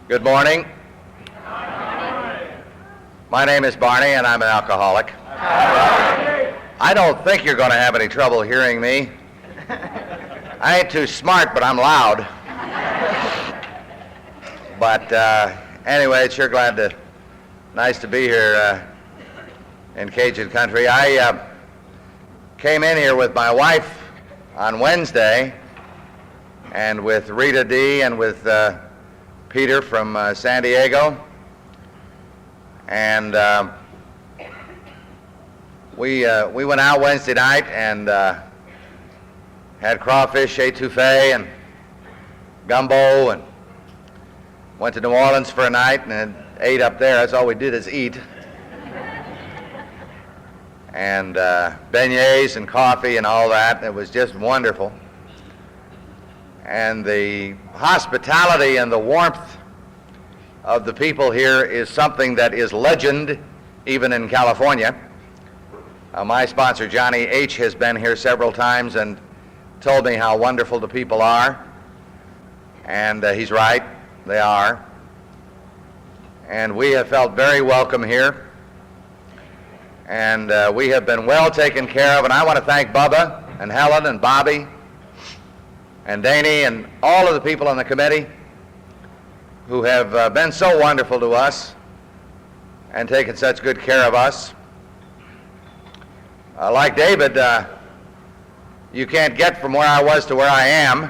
Good morning. My name is Barney, and I'm an alcoholic. I don't think you're going to have any trouble hearing me. I ain't too smart, but I'm loud. But anyway, it's sure nice to be here in Cajun country. I came in here with my wife on Wednesday, and with Rita D. and with Peter from San Diego, and we went out Wednesday night and had crawfish etouffee and gumbo, and went to New Orleans for a night and ate up there. That's all we did is eat. And beignets and coffee and all that. It was just wonderful. And the hospitality and the warmth of the people here is something that is legend even in California. My sponsor Johnny H. has been here several times and told me how wonderful the people are. And he's right, they are. And we have felt very welcome here. And we have been well taken care of. And I want to thank Bubba and Helen and Bobby and Danny and all of the people on the committee who have been so wonderful to us and taken such good care of us. Like David, you can't get from where I was to where I am,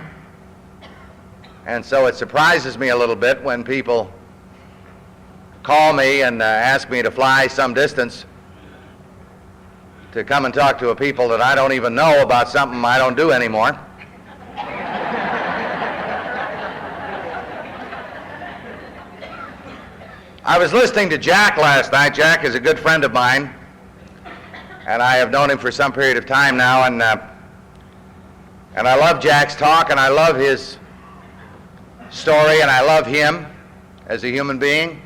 and so it surprises me a little bit when people call me and ask me to fly some distance to come and talk to a people that I don't even know about something I don't do anymore. I was listening to Jack last night. Jack is a good friend of mine, and I have known him for some period of time now, and I love Jack's talk, and I love his story, and I love him as a human being.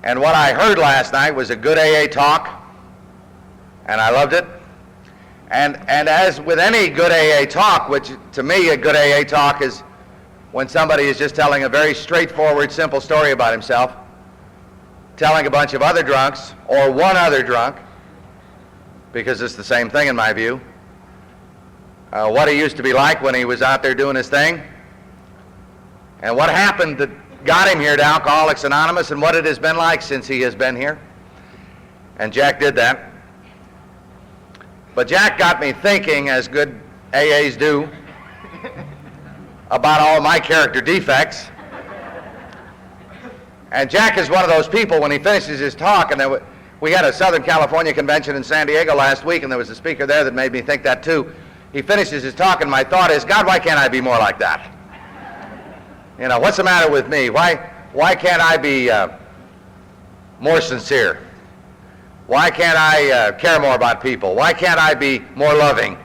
And what I heard last night was a good AA talk, and I loved it. And as with any good AA talk, which to me a good AA talk is when somebody is just telling a very straightforward, simple story about himself, telling a bunch of other drunks, or one other drunk, because it's the same thing in my view, what he used to be like when he was out there doing his thing, and what happened that got him here to Alcoholics Anonymous, and what it has been like since he has been here. And Jack did that. But Jack got me thinking, as good AAs do, about all my character defects. And Jack is one of those people, when he finishes his talk, and we had a Southern California convention in San Diego last week, and there was a speaker there that made me think that too. He finishes his talk, and my thought is, God, why can't I be more like that? You know, what's the matter with me? Why can't I be more sincere? Why can't I care more about people? Why can't I be more loving?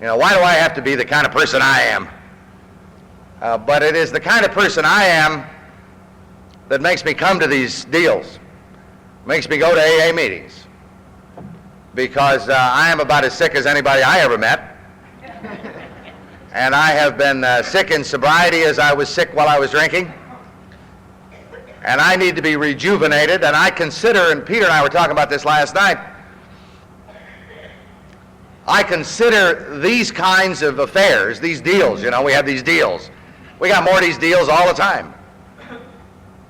You know, why do I have to be the kind of person I am? But it is the kind of person I am that makes me come to these deals, makes me go to AA meetings, because I am about as sick as anybody I ever met. And I have been sick in sobriety as I was sick while I was drinking. And I need to be rejuvenated, and I consider, and Peter and I were talking about this last night, I consider these kinds of affairs, these deals, you know, we have these deals. We got more of these deals all the time.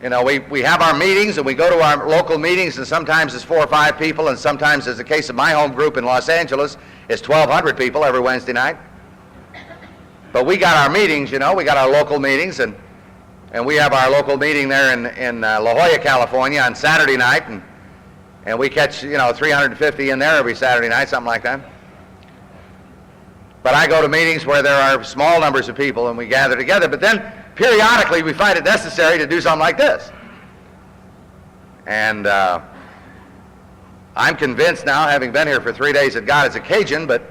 You know, we have our meetings, and we go to our local meetings, and sometimes it's 4 or 5 people, and sometimes, as the case of my home group in Los Angeles, it's 1,200 people every Wednesday night. But we got our meetings, you know, we got our local meetings, and we have our local meeting there in La Jolla, California on Saturday night, and we catch, you know, 350 in there every Saturday night, something like that. But I go to meetings where there are small numbers of people and we gather together, but then periodically we find it necessary to do something like this. And I'm convinced now, having been here for 3 days, that God is a Cajun, but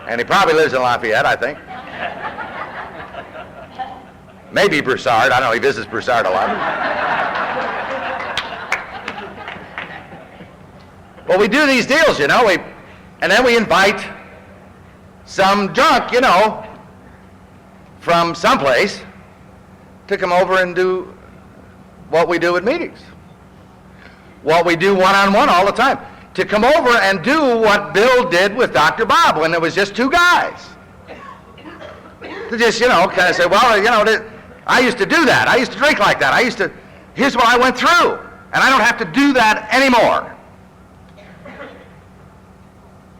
and he probably lives in Lafayette, I think. Maybe Broussard, I don't know, he visits Broussard a lot. Well, we do these deals, you know, and then we invite some drunk, you know, from someplace to come over and do what we do at meetings, what we do one-on-one all the time, to come over and do what Bill did with Dr. Bob when there was just two guys. To just, kind of say, well, I used to do that. I used to drink like that. Here's what I went through, and I don't have to do that anymore.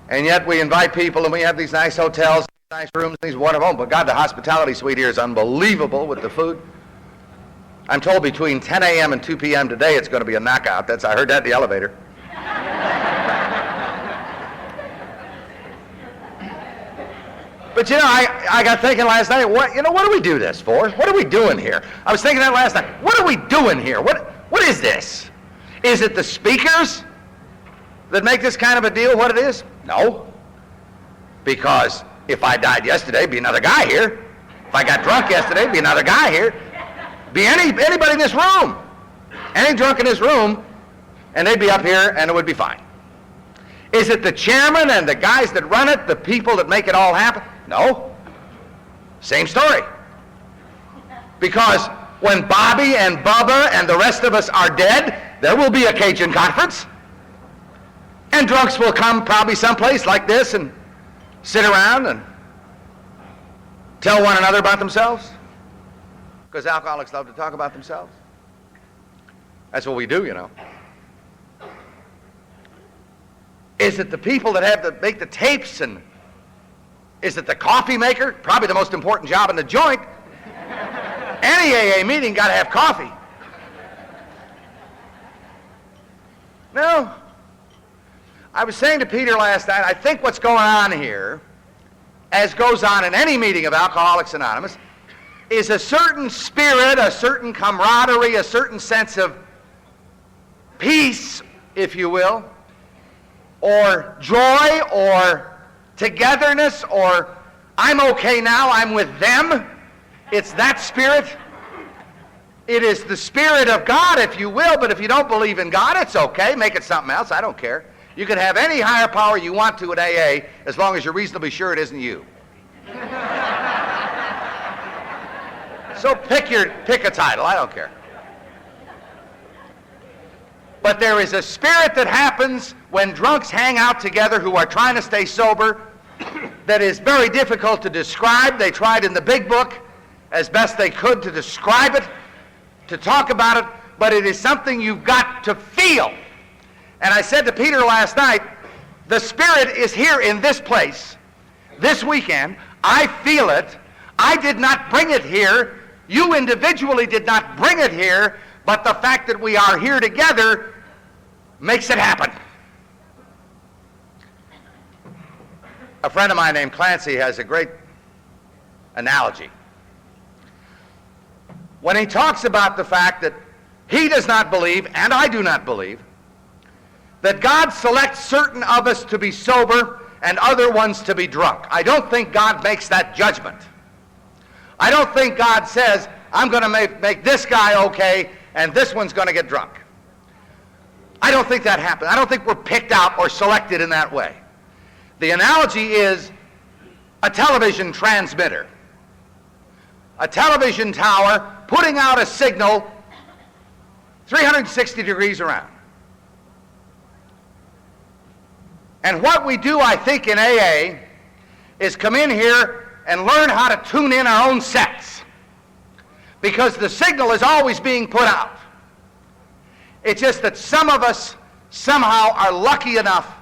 And yet we invite people, and we have these nice hotels, nice rooms, these wonderful, but God, the hospitality suite here is unbelievable with the food. I'm told between 10 a.m. and 2 p.m. today it's going to be a knockout. I heard that in the elevator. But I got thinking last night, what do we do this for? What are we doing here? I was thinking that last night. What are we doing here? What is this? Is it the speakers that make this kind of a deal what it is? No. Because if I died yesterday, it'd be another guy here. If I got drunk yesterday, it'd be another guy here. Be anybody in this room. Any drunk in this room, and they'd be up here, and it would be fine. Is it the chairman and the guys that run it, the people that make it all happen? No. Same story. Because when Bobby and Bubba and the rest of us are dead, there will be a Cajun conference. And drunks will come probably someplace like this and sit around and tell one another about themselves. Because alcoholics love to talk about themselves. That's what we do, Is it the people that have to make the tapes, and is it the coffee maker? Probably the most important job in the joint. Any AA meeting got to have coffee. No. I was saying to Peter last night, I think what's going on here, as goes on in any meeting of Alcoholics Anonymous, is a certain spirit, a certain camaraderie, a certain sense of peace, if you will, or joy, or togetherness, or I'm okay now, I'm with them. It's that spirit. It is the Spirit of God, if you will, but if you don't believe in God, it's okay. Make it something else. I don't care. You can have any higher power you want to at AA as long as you're reasonably sure it isn't you. So pick a title. I don't care. But there is a spirit that happens when drunks hang out together who are trying to stay sober that is very difficult to describe. They tried in the big book as best they could to describe it, to talk about it, but it is something you've got to feel. And I said to Peter last night, the Spirit is here in this place this weekend. I feel it. I did not bring it here. You individually did not bring it here, but the fact that we are here together makes it happen. A friend of mine named Clancy has a great analogy. When he talks about the fact that he does not believe, and I do not believe, that God selects certain of us to be sober and other ones to be drunk. I don't think God makes that judgment. I don't think God says, I'm going to make this guy okay and this one's going to get drunk. I don't think that happens. I don't think we're picked out or selected in that way. The analogy is a television transmitter. A television tower putting out a signal 360 degrees around. And what we do, I think, in AA is come in here and learn how to tune in our own sets. Because the signal is always being put out. It's just that some of us somehow are lucky enough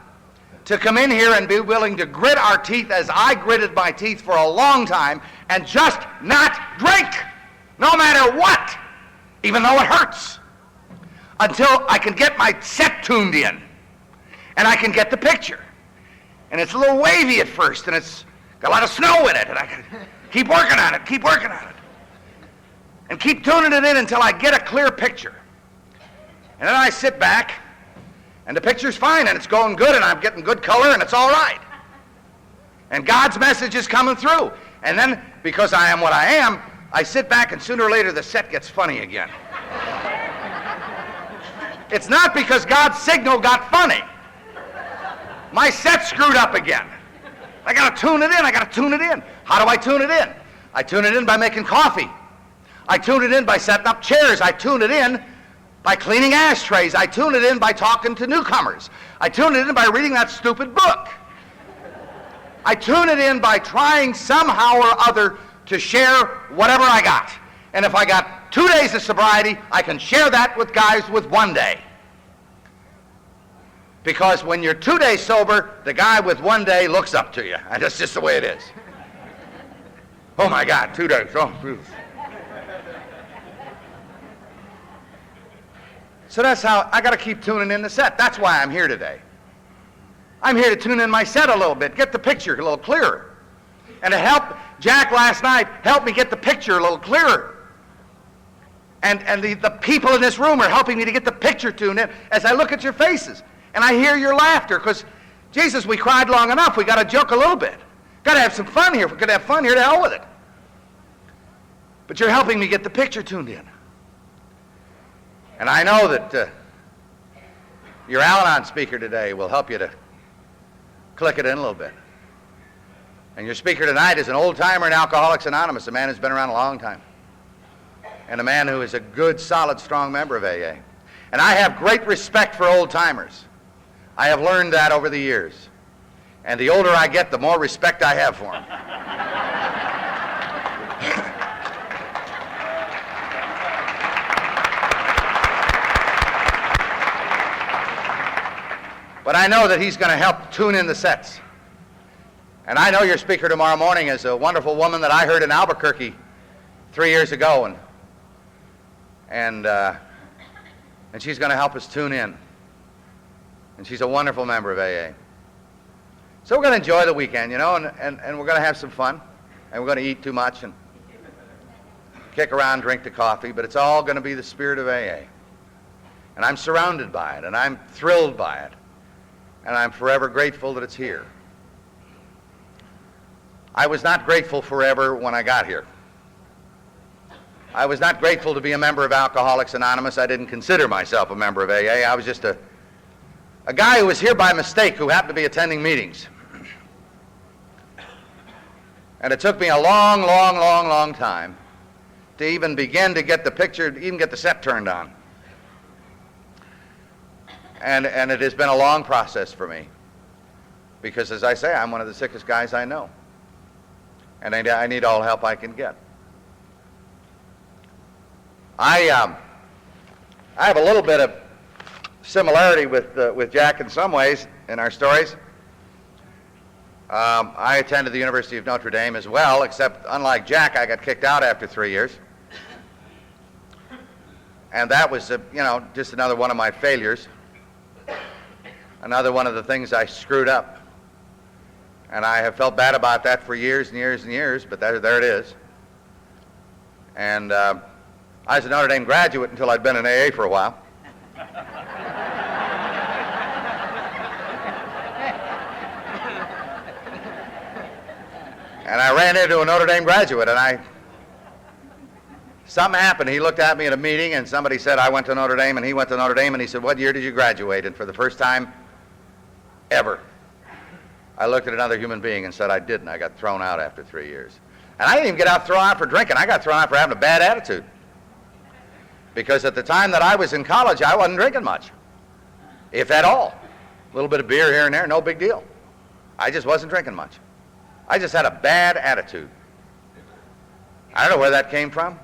to come in here and be willing to grit our teeth as I gritted my teeth for a long time and just not drink, no matter what, even though it hurts, until I can get my set tuned in. And I can get the picture. And it's a little wavy at first, and it's got a lot of snow in it, and I can keep working on it, and keep tuning it in until I get a clear picture. And then I sit back, and the picture's fine, and it's going good, and I'm getting good color, and it's all right. And God's message is coming through. And then, because I am what I am, I sit back, and sooner or later the set gets funny again. It's not because God's signal got funny. My set's screwed up again. I got to tune it in. How do I tune it in? I tune it in by making coffee. I tune it in by setting up chairs. I tune it in by cleaning ashtrays. I tune it in by talking to newcomers. I tune it in by reading that stupid book. I tune it in by trying somehow or other to share whatever I got. And if I got 2 days of sobriety, I can share that with guys with 1 day. Because when you're 2 days sober, the guy with 1 day looks up to you. And that's just the way it is. Oh my God, 2 days. Oh, geez. So that's how I got to keep tuning in the set. That's why I'm here today. I'm here to tune in my set a little bit, get the picture a little clearer. And to help Jack last night, help me get the picture a little clearer. And the people in this room are helping me to get the picture tuned in as I look at your faces. And I hear your laughter, because, Jesus, we cried long enough. We got to joke a little bit. Got to have some fun here. If we're going to have fun here, to hell with it. But you're helping me get the picture tuned in. And I know that your Al-Anon speaker today will help you to click it in a little bit. And your speaker tonight is an old-timer in Alcoholics Anonymous, a man who's been around a long time, and a man who is a good, solid, strong member of AA. And I have great respect for old-timers. I have learned that over the years. And the older I get, the more respect I have for them. But I know that he's going to help tune in the sets. And I know your speaker tomorrow morning is a wonderful woman that I heard in Albuquerque 3 years ago, and she's going to help us tune in. And she's a wonderful member of AA. So we're going to enjoy the weekend, you know, and we're going to have some fun, and we're going to eat too much and kick around, drink the coffee, but it's all going to be the spirit of AA. And I'm surrounded by it, and I'm thrilled by it, and I'm forever grateful that it's here. I was not grateful forever when I got here. I was not grateful to be a member of Alcoholics Anonymous. I didn't consider myself a member of AA. I was just a guy who was here by mistake, who happened to be attending meetings. And it took me a long, long, long, long time to even begin to get the picture, to even get the set turned on. And it has been a long process for me. Because, as I say, I'm one of the sickest guys I know. And I need all help I can get. I have a little bit of similarity with Jack in some ways in our stories. I attended the University of Notre Dame as well, except unlike Jack, I got kicked out after 3 years. And that was, just another one of my failures. Another one of the things I screwed up. And I have felt bad about that for years and years and years, but there it is. And I was a Notre Dame graduate until I'd been in AA for a while. And I ran into a Notre Dame graduate, and something happened. He looked at me at a meeting, and somebody said, I went to Notre Dame, and he went to Notre Dame, and he said, what year did you graduate? And for the first time ever, I looked at another human being and said I didn't. I got thrown out after 3 years. And I didn't even get thrown out for drinking. I got thrown out for having a bad attitude. Because at the time that I was in college, I wasn't drinking much, if at all. A little bit of beer here and there, no big deal. I just wasn't drinking much. I just had a bad attitude. I don't know where that came from.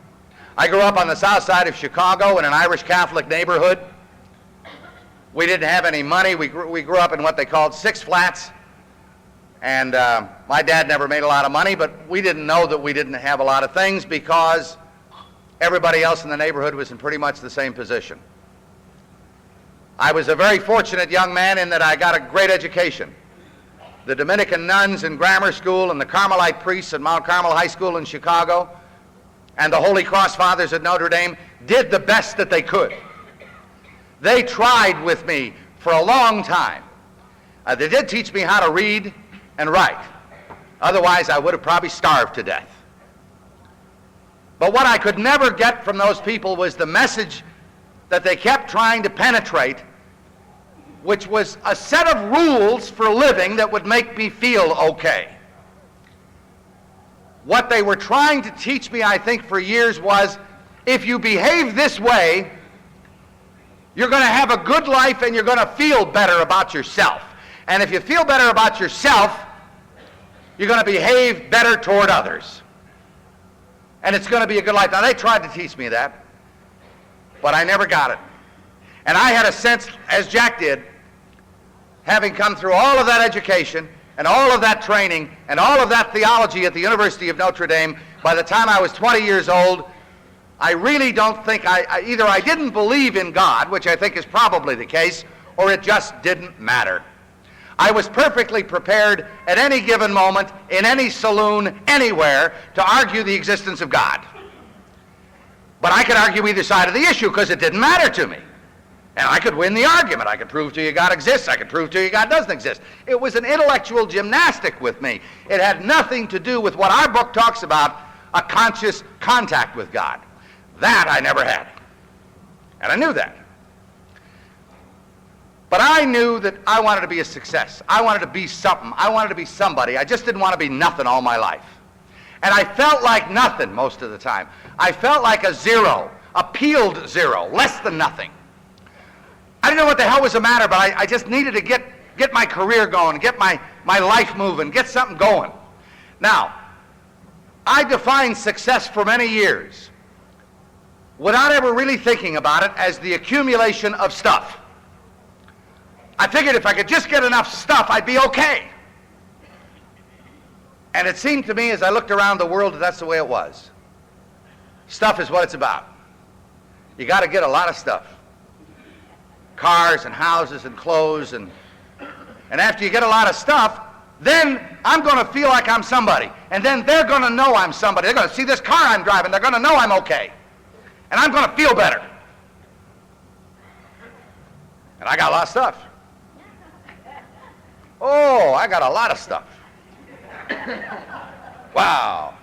I grew up on the south side of Chicago in an Irish Catholic neighborhood. We didn't have any money. We grew up in what they called six flats. And my dad never made a lot of money, but we didn't know that we didn't have a lot of things because everybody else in the neighborhood was in pretty much the same position. I was a very fortunate young man in that I got a great education. The Dominican nuns in grammar school and the Carmelite priests at Mount Carmel High School in Chicago and the Holy Cross Fathers at Notre Dame did the best that they could. They tried with me for a long time. They did teach me how to read and write. Otherwise, I would have probably starved to death. But what I could never get from those people was the message that they kept trying to penetrate, which was a set of rules for living that would make me feel okay. What they were trying to teach me, I think, for years was, if you behave this way, you're going to have a good life and you're going to feel better about yourself. And if you feel better about yourself, you're going to behave better toward others. And it's going to be a good life. Now, they tried to teach me that, but I never got it. And I had a sense, as Jack did, having come through all of that education and all of that training and all of that theology at the University of Notre Dame, by the time I was 20 years old, I really don't think either I didn't believe in God, which I think is probably the case, or it just didn't matter. I was perfectly prepared at any given moment, in any saloon, anywhere, to argue the existence of God. But I could argue either side of the issue because it didn't matter to me. And I could win the argument. I could prove to you God exists. I could prove to you God doesn't exist. It was an intellectual gymnastic with me. It had nothing to do with what our book talks about, a conscious contact with God. That I never had. And I knew that. But I knew that I wanted to be a success. I wanted to be something. I wanted to be somebody. I just didn't want to be nothing all my life. And I felt like nothing most of the time. I felt like a zero, a peeled zero, less than nothing. I didn't know what the hell was the matter, but I just needed to get my career going, get my life moving, get something going. Now, I defined success for many years without ever really thinking about it as the accumulation of stuff. I figured if I could just get enough stuff, I'd be okay. And it seemed to me as I looked around the world that that's the way it was. Stuff is what it's about. You got to get a lot of stuff. Cars and houses and clothes, and after you get a lot of stuff, then I'm going to feel like I'm somebody. And then they're going to know I'm somebody. They're going to see this car I'm driving. They're going to know I'm okay. And I'm going to feel better. And I got a lot of stuff. Oh, I got a lot of stuff. Wow.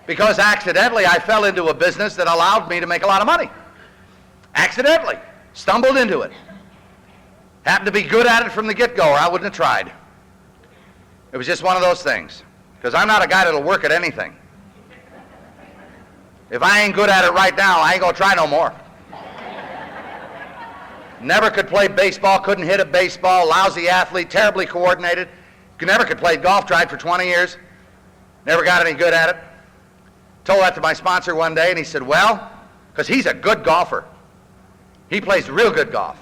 Because accidentally I fell into a business that allowed me to make a lot of money. Accidentally. Stumbled into it. Happened to be good at it from the get-go, or I wouldn't have tried. It was just one of those things. Because I'm not a guy that'll work at anything. If I ain't good at it right now, I ain't going to try no more. Never could play baseball, couldn't hit a baseball, lousy athlete, terribly coordinated. Never could play golf, tried for 20 years. Never got any good at it. Told that to my sponsor one day, and he said, well, because he's a good golfer. He plays real good golf.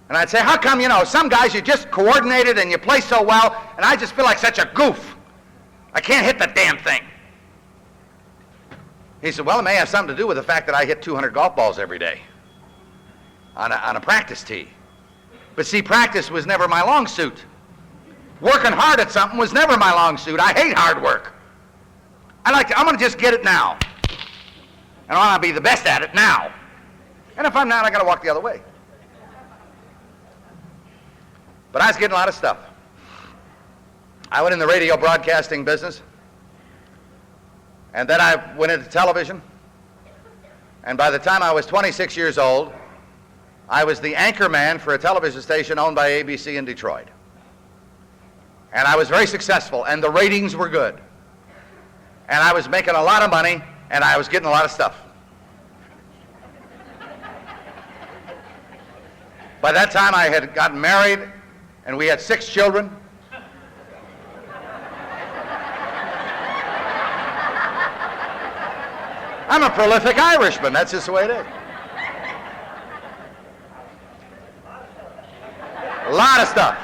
And I'd say, how come, some guys you just coordinated and you play so well, and I just feel like such a goof. I can't hit the damn thing. He said, well, it may have something to do with the fact that I hit 200 golf balls every day on a practice tee. But see, practice was never my long suit. Working hard at something was never my long suit. I hate hard work. I'm going to just get it now. And I want to be the best at it now. And if I'm not, I got to walk the other way. But I was getting a lot of stuff. I went in the radio broadcasting business. And then I went into television. And by the time I was 26 years old, I was the anchor man for a television station owned by ABC in Detroit. And I was very successful, and the ratings were good. And I was making a lot of money, and I was getting a lot of stuff. By that time, I had gotten married, and we had 6 children. I'm a prolific Irishman. That's just the way it is. A lot of stuff.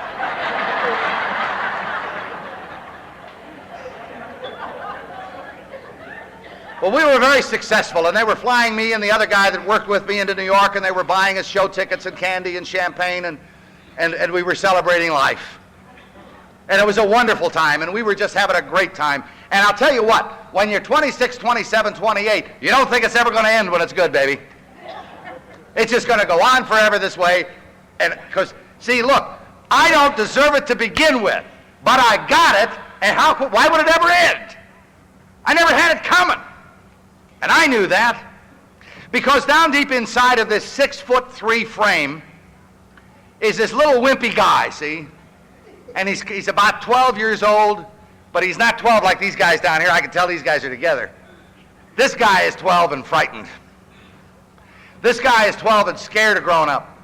Well, we were very successful, and they were flying me and the other guy that worked with me into New York, and they were buying us show tickets and candy and champagne, and we were celebrating life. And it was a wonderful time, and we were just having a great time. And I'll tell you what, when you're 26, 27, 28, you don't think it's ever going to end when it's good, baby. It's just going to go on forever this way. And because, see, look, I don't deserve it to begin with, but I got it, and why would it ever end? I never had it coming. And I knew that, because down deep inside of this 6'3" frame is this little wimpy guy, see? And he's about 12 years old, But he's not 12 like these guys down here. I can tell these guys are together. This guy is 12 and frightened. This guy is 12 and scared of growing up.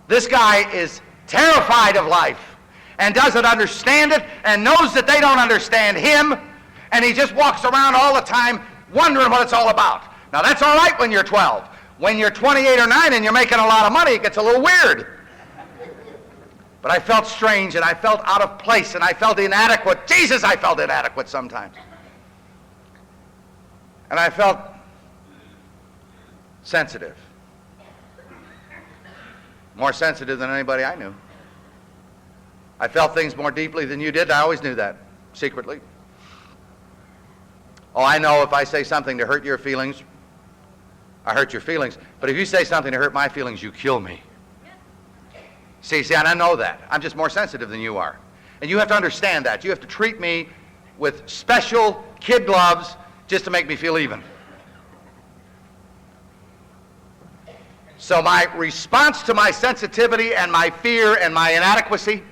This guy is terrified of life and doesn't understand it and knows that they don't understand him, and he just walks around all the time wondering what it's all about. Now that's all right when you're 12. When you're 28 or 9 and you're making a lot of money, it gets a little weird. But I felt strange, and I felt out of place, and I felt inadequate. Jesus, I felt inadequate sometimes. And I felt sensitive. More sensitive than anybody I knew. I felt things more deeply than you did. I always knew that, secretly. Oh, I know if I say something to hurt your feelings, I hurt your feelings. But if you say something to hurt my feelings, you kill me. See, and I know that. I'm just more sensitive than you are. And you have to understand that. You have to treat me with special kid gloves just to make me feel even. So my response to my sensitivity and my fear and my inadequacy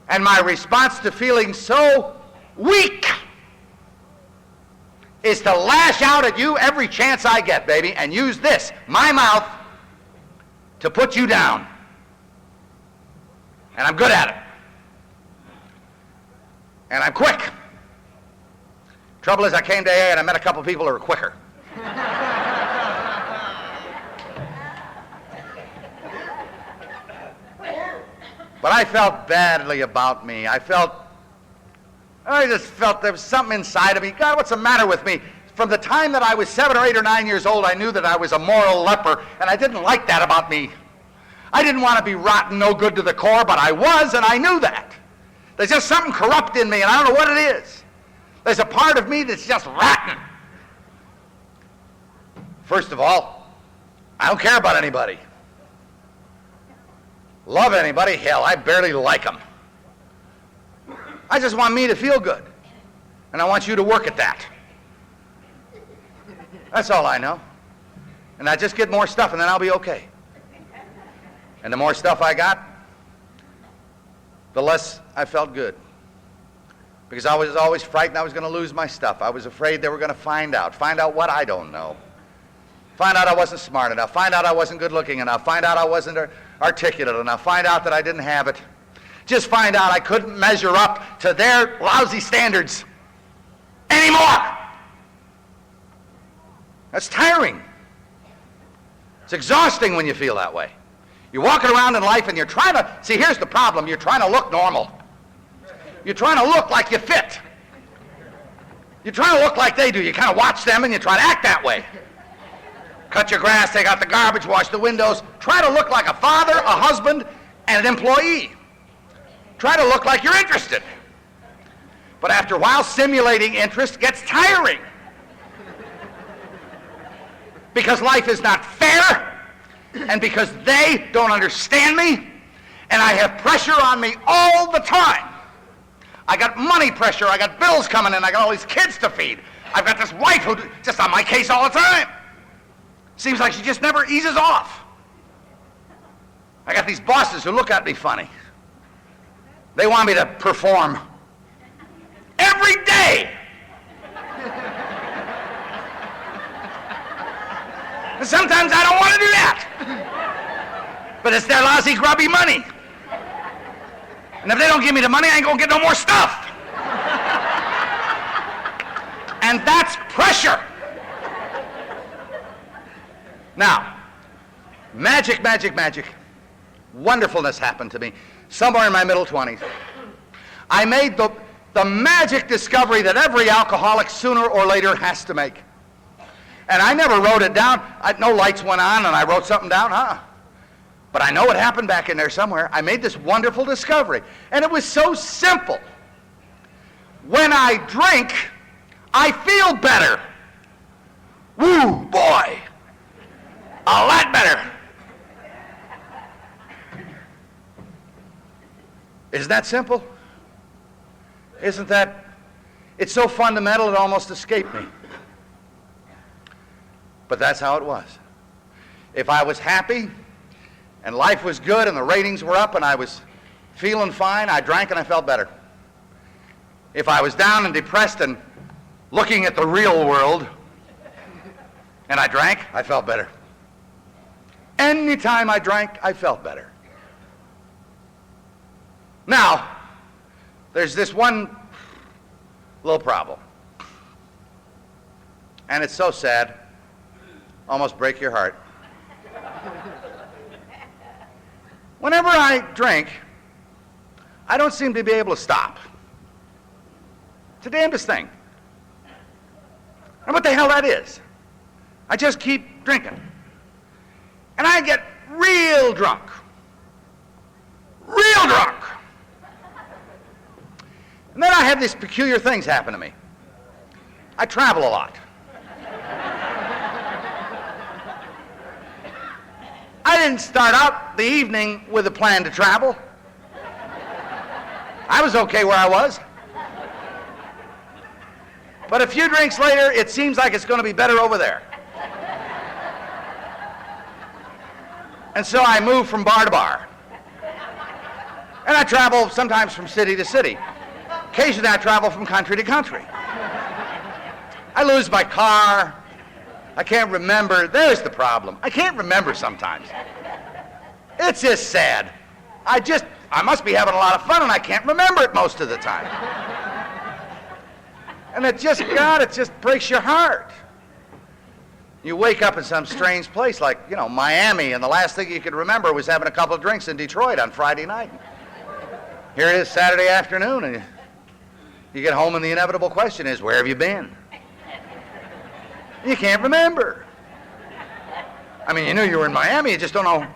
and my response to feeling so weak is to lash out at you every chance I get, baby, and use this, my mouth, to put you down. And I'm good at it. And I'm quick. Trouble is, I came to AA and I met a couple people who were quicker. But I felt badly about me. I just felt there was something inside of me. God, what's the matter with me? From the time that I was 7 or 8 or 9 years old, I knew that I was a moral leper, and I didn't like that about me. I didn't want to be rotten, no good to the core, but I was, and I knew that. There's just something corrupt in me, and I don't know what it is. There's a part of me that's just rotten. First of all, I don't care about anybody. Love anybody? Hell, I barely like them. I just want me to feel good. And I want you to work at that. That's all I know. And I just get more stuff and then I'll be okay. And the more stuff I got, the less I felt good. Because I was always frightened I was going to lose my stuff. I was afraid they were going to find out what I don't know. Find out I wasn't smart enough. Find out I wasn't good looking enough. Find out I wasn't articulate enough. Find out that I didn't have it. Just find out I couldn't measure up to their lousy standards anymore. That's tiring. It's exhausting when you feel that way. You're walking around in life and you're trying to, see, here's the problem. You're trying to look normal. You're trying to look like you fit. You're trying to look like they do. You kind of watch them and you try to act that way. Cut your grass, take out the garbage, wash the windows. Try to look like a father, a husband, and an employee. Try to look like you're interested. But after a while, simulating interest gets tiring. Because life is not fair, and because they don't understand me, and I have pressure on me all the time. I got money pressure, I got bills coming in, I got all these kids to feed. I've got this wife who's just on my case all the time. Seems like she just never eases off. I got these bosses who look at me funny. They want me to perform every day. And sometimes I don't want to do that. But it's their lousy, grubby money. And if they don't give me the money, I ain't going to get no more stuff. And that's pressure. Now, magic, wonderfulness happened to me somewhere in my middle 20s. I made the magic discovery that every alcoholic sooner or later has to make. And I never wrote it down. No lights went on and I wrote something down, But I know it happened back in there somewhere. I made this wonderful discovery. And it was so simple. When I drink, I feel better. Woo, boy. A lot better. Isn't that simple? Isn't that? It's so fundamental it almost escaped me. But that's how it was. If I was happy and life was good and the ratings were up and I was feeling fine, I drank and I felt better. if I was down and depressed and looking at the real world, and I drank, I felt better. Anytime I drank, I felt better. Now, there's this one little problem. And it's so sad, almost break your heart. Whenever I drink, I don't seem to be able to stop. It's the damnedest thing. And what the hell that is? I just keep drinking. And I get real drunk. Real drunk. And then I have these peculiar things happen to me. I travel a lot. I didn't start out the evening with a plan to travel. I was okay where I was. But a few drinks later, it seems like it's going to be better over there. And so I move from bar to bar. And I travel sometimes from city to city. Occasionally I travel from country to country. I lose my car. I can't remember. There's the problem. I can't remember sometimes. It's just sad. I must be having a lot of fun and I can't remember it most of the time. And it just breaks your heart. You wake up in some strange place like, Miami, and the last thing you could remember was having a couple of drinks in Detroit on Friday night. Here it is Saturday afternoon, and you get home and the inevitable question is, where have you been? You can't remember. I mean, you knew you were in Miami, you just don't know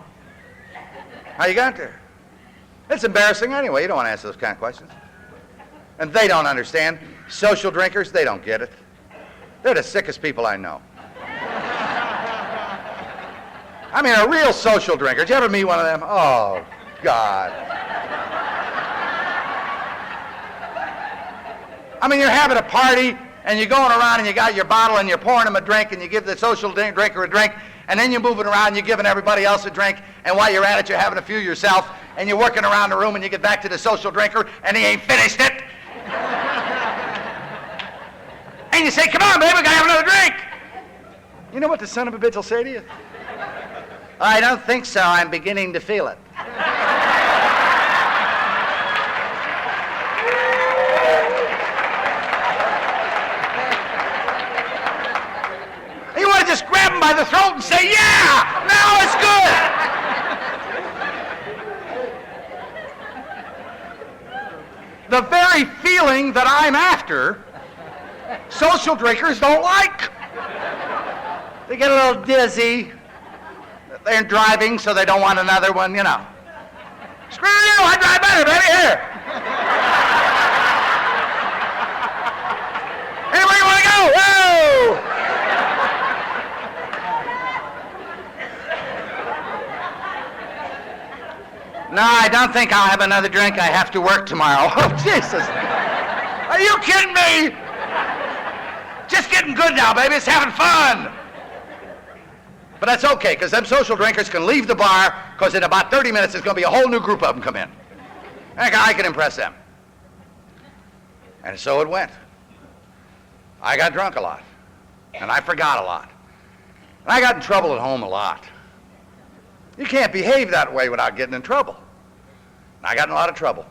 how you got there. It's embarrassing anyway. You don't want to answer those kind of questions. And they don't understand. Social drinkers, they don't get it. They're the sickest people I know. I mean, a real social drinker. Did you ever meet one of them? Oh, God. I mean, you're having a party, and you're going around, and you got your bottle, and you're pouring them a drink, and you give the social drinker a drink, and then you're moving around, and you're giving everybody else a drink, and while you're at it, you're having a few yourself, and you're working around the room, and you get back to the social drinker, and he ain't finished it. And you say, come on, baby, we gotta have another drink. You know what the son of a bitch will say to you? I don't think so. I'm beginning to feel it. You want to just grab him by the throat and say, yeah, now it's good. The very feeling that I'm after, social drinkers don't like. They get a little dizzy. They're driving, so they don't want another one, Screw you, I drive better, baby, here. Anywhere you want to go? Whoa! No, I don't think I'll have another drink. I have to work tomorrow. Oh, Jesus. Are you kidding me? Just getting good now, baby. It's having fun. But that's okay, because them social drinkers can leave the bar, because in about 30 minutes there's going to be a whole new group of them come in. And I can impress them. And so it went. I got drunk a lot. And I forgot a lot. And I got in trouble at home a lot. You can't behave that way without getting in trouble. And I got in a lot of trouble.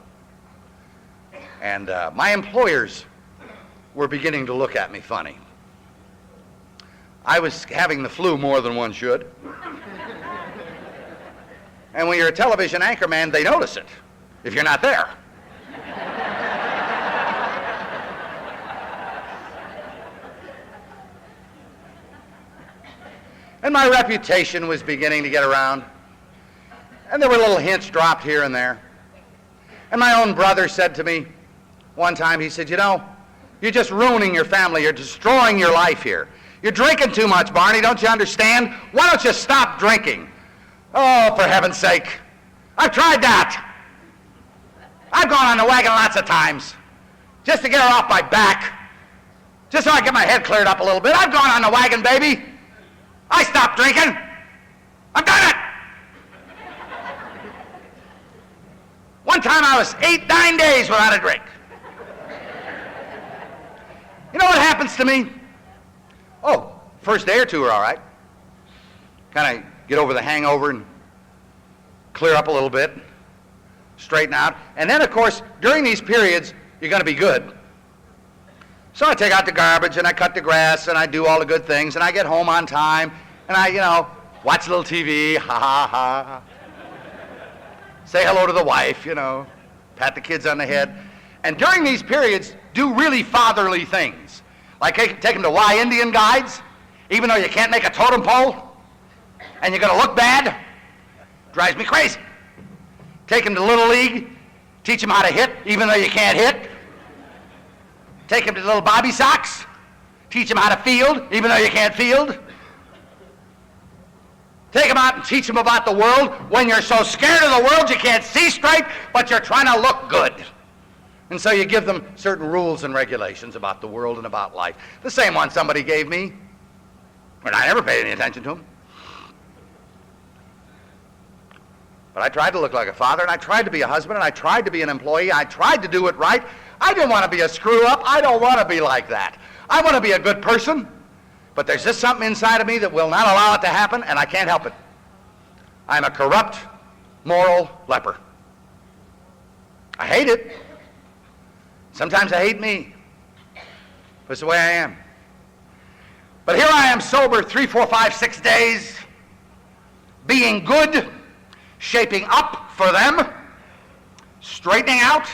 And my employers were beginning to look at me funny. I was having the flu more than one should. And when you're a television anchorman, they notice it if you're not there. And my reputation was beginning to get around. And there were little hints dropped here and there. And my own brother said to me one time, he said, you're just ruining your family. You're destroying your life here. You're drinking too much, Barney, don't you understand? Why don't you stop drinking? Oh, for heaven's sake. I've tried that. I've gone on the wagon lots of times just to get her off my back, just so I get my head cleared up a little bit. I've gone on the wagon, baby. I stopped drinking. I've done it. One time I was 8-9 days without a drink. You know what happens to me? Oh, first day or two are all right. Kind of get over the hangover and clear up a little bit, straighten out. And then, of course, during these periods, you're going to be good. So I take out the garbage, and I cut the grass, and I do all the good things, and I get home on time, and I, watch a little TV, ha, ha, ha. Say hello to the wife, pat the kids on the head. And during these periods, do really fatherly things. Like take them to Y Indian guides, even though you can't make a totem pole, and you're going to look bad. Drives me crazy. Take them to Little League, teach them how to hit, even though you can't hit. Take them to little Bobby Sox, teach them how to field, even though you can't field. Take them out and teach them about the world when you're so scared of the world you can't see straight, but you're trying to look good. And so you give them certain rules and regulations about the world and about life. The same one somebody gave me, but I never paid any attention to them. But I tried to look like a father, and I tried to be a husband, and I tried to be an employee. I tried to do it right. I didn't want to be a screw-up. I don't want to be like that. I want to be a good person. But there's just something inside of me that will not allow it to happen, and I can't help it. I'm a corrupt, moral leper. I hate it. Sometimes I hate me. But it's the way I am. But here I am sober 3, 4, 5, 6 days, being good, shaping up for them, straightening out.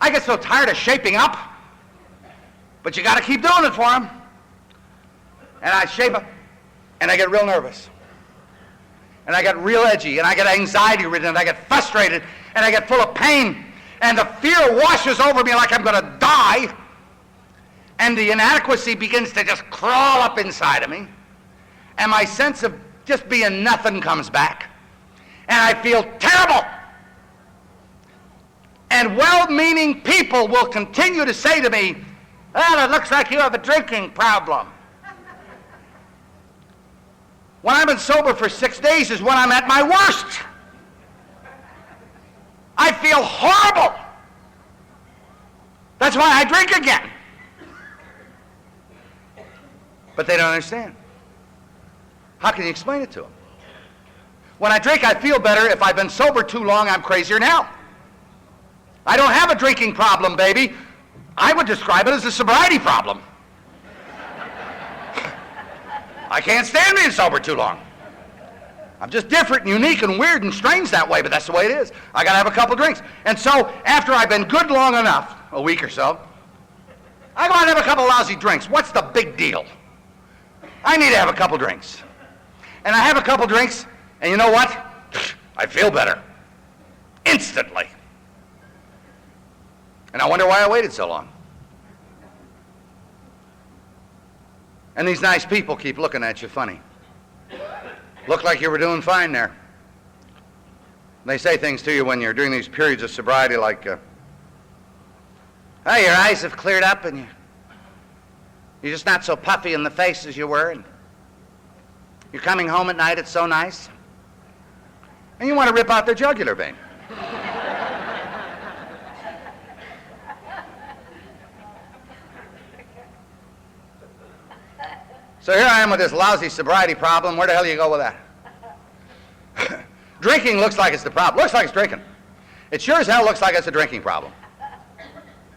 I get so tired of shaping up, but you got to keep doing it for them. And I shape up, and I get real nervous. And I get real edgy, and I get anxiety-ridden, and I get frustrated, and I get full of pain. And the fear washes over me like I'm going to die. And the inadequacy begins to just crawl up inside of me. And my sense of just being nothing comes back. And I feel terrible. And well-meaning people will continue to say to me, well, it looks like you have a drinking problem. When I've been sober for 6 days is when I'm at my worst. I feel horrible. That's why I drink again. But they don't understand. How can you explain it to them? When I drink, I feel better. If I've been sober too long, I'm crazier than hell. I don't have a drinking problem, baby. I would describe it as a sobriety problem. I can't stand being sober too long. I'm just different and unique and weird and strange that way, but that's the way it is. I got to have a couple drinks. And so after I've been good long enough, a week or so, I go out and have a couple lousy drinks. What's the big deal? I need to have a couple drinks. And I have a couple drinks, and you know what? I feel better. Instantly. And I wonder why I waited so long. And these nice people keep looking at you funny. Look like you were doing fine there. They say things to you when you're doing these periods of sobriety like, oh, your eyes have cleared up and you're just not so puffy in the face as you were. And you're coming home at night, it's so nice. And you want to rip out their jugular vein. So here I am with this lousy sobriety problem. Where the hell do you go with that? Drinking looks like it's the problem. Looks like it's drinking. It sure as hell looks like it's a drinking problem.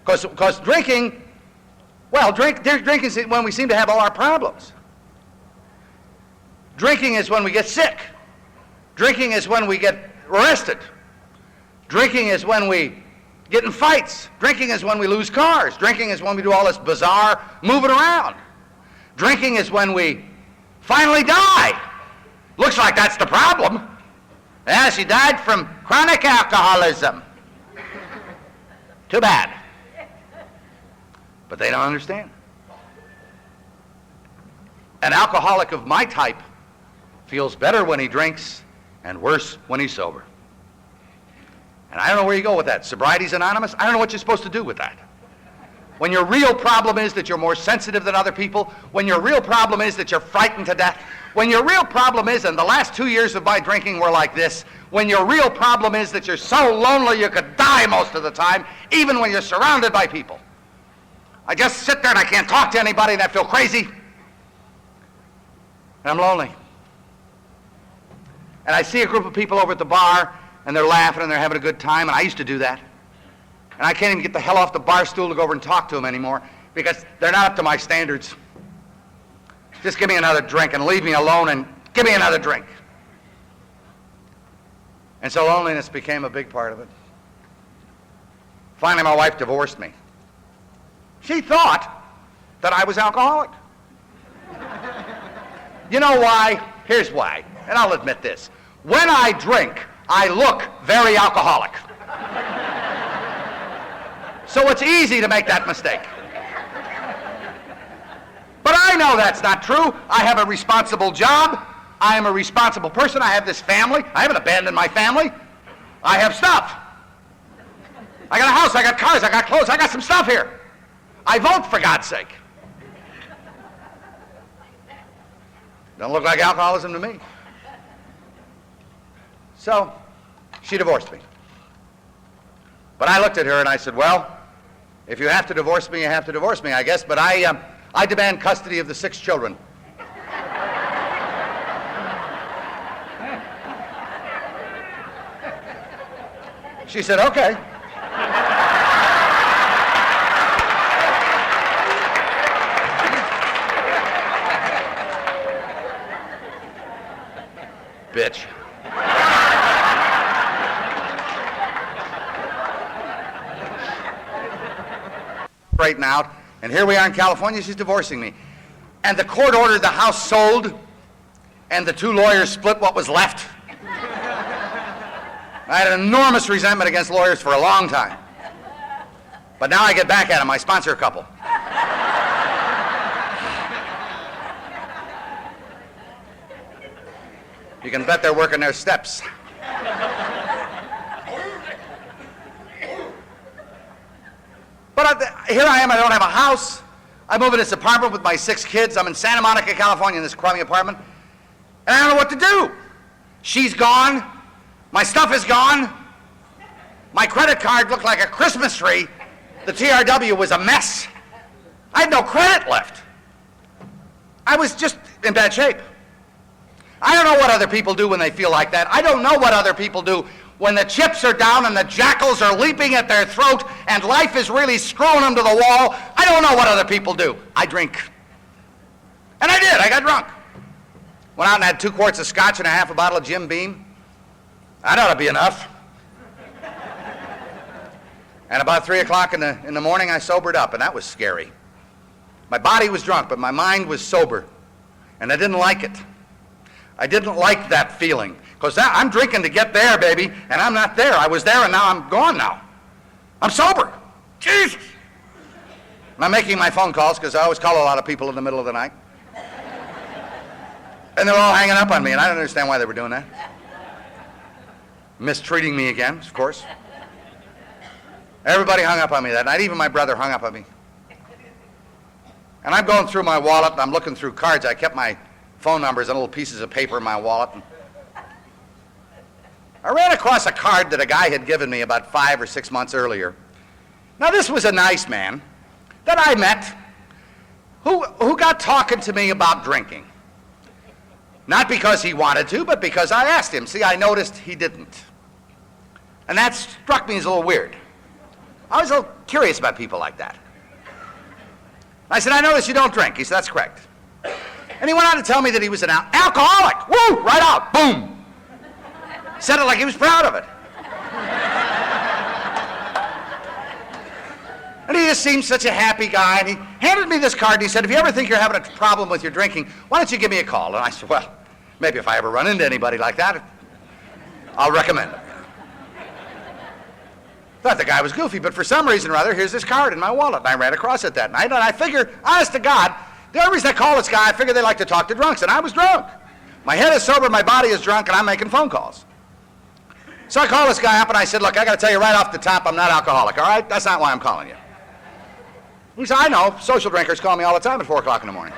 Because drinking, well, drinking is when we seem to have all our problems. Drinking is when we get sick. Drinking is when we get arrested. Drinking is when we get in fights. Drinking is when we lose cars. Drinking is when we do all this bizarre moving around. Drinking is when we finally die. Looks like that's the problem. Yeah, she died from chronic alcoholism. Too bad. But they don't understand. An alcoholic of my type feels better when he drinks and worse when he's sober. And I don't know where you go with that. Sobriety's Anonymous? I don't know what you're supposed to do with that. When your real problem is that you're more sensitive than other people, when your real problem is that you're frightened to death, when your real problem is, and the last 2 years of my drinking were like this, when your real problem is that you're so lonely you could die most of the time, even when you're surrounded by people. I just sit there and I can't talk to anybody and I feel crazy. And I'm lonely. And I see a group of people over at the bar and they're laughing and they're having a good time, and I used to do that. And I can't even get the hell off the bar stool to go over and talk to them anymore because they're not up to my standards. Just give me another drink and leave me alone and give me another drink. And so loneliness became a big part of it. Finally, my wife divorced me. She thought that I was alcoholic. You know why? Here's why, and I'll admit this. When I drink, I look very alcoholic. So it's easy to make that mistake. But I know that's not true. I have a responsible job. I am a responsible person. I have this family. I haven't abandoned my family. I have stuff. I got a house, I got cars, I got clothes, I got some stuff here. I vote, for God's sake. Don't look like alcoholism to me. So, she divorced me. But I looked at her and I said, well, if you have to divorce me, you have to divorce me, I guess, but I demand custody of the 6 children. She said, okay. Bitch. Straighten out, and here we are in California, she's divorcing me. And the court ordered the house sold, and the 2 lawyers split what was left. I had an enormous resentment against lawyers for a long time. But now I get back at them. I sponsor a couple. You can bet they're working their steps. But here I am, I don't have a house. I move in this apartment with my 6 kids. I'm in Santa Monica, California, in this crummy apartment. And I don't know what to do. She's gone. My stuff is gone. My credit card looked like a Christmas tree. The TRW was a mess. I had no credit left. I was just in bad shape. I don't know what other people do when they feel like that. I don't know what other people do when the chips are down and the jackals are leaping at their throat and life is really screwing them to the wall. I don't know what other people do. I drink. And I did. I got drunk. Went out and had 2 quarts of scotch and a half a bottle of Jim Beam. That ought to be enough. And about 3 o'clock in the morning, I sobered up, and that was scary. My body was drunk, but my mind was sober, and I didn't like it. I didn't like that feeling, because I'm drinking to get there, baby, and I'm not there. I was there, and now I'm gone now. I'm sober. Jesus! And I'm making my phone calls, because I always call a lot of people in the middle of the night. And they're all hanging up on me, and I don't understand why they were doing that. Mistreating me again, of course. Everybody hung up on me that night. Even my brother hung up on me. And I'm going through my wallet, and I'm looking through cards. I kept my phone numbers and little pieces of paper in my wallet. And I ran across a card that a guy had given me about 5 or 6 months earlier. Now, this was a nice man that I met who got talking to me about drinking. Not because he wanted to, but because I asked him. See, I noticed he didn't. And that struck me as a little weird. I was a little curious about people like that. I said, I noticed you don't drink. He said, that's correct. And he went on to tell me that he was an alcoholic. Woo! Right out. Boom. Said it like he was proud of it. And he just seemed such a happy guy. And he handed me this card and he said, if you ever think you're having a problem with your drinking, why don't you give me a call? And I said, well, maybe if I ever run into anybody like that, I'll recommend him. Thought the guy was goofy, but for some reason or other, here's this card in my wallet, and I ran across it that night, and I figured, honest to God, the only reason I call this guy, I figured they like to talk to drunks, and I was drunk. My head is sober, my body is drunk, and I'm making phone calls. So I called this guy up, and I said, look, I got to tell you right off the top, I'm not alcoholic, all right? That's not why I'm calling you. He said, I know, social drinkers call me all the time at 4 o'clock in the morning.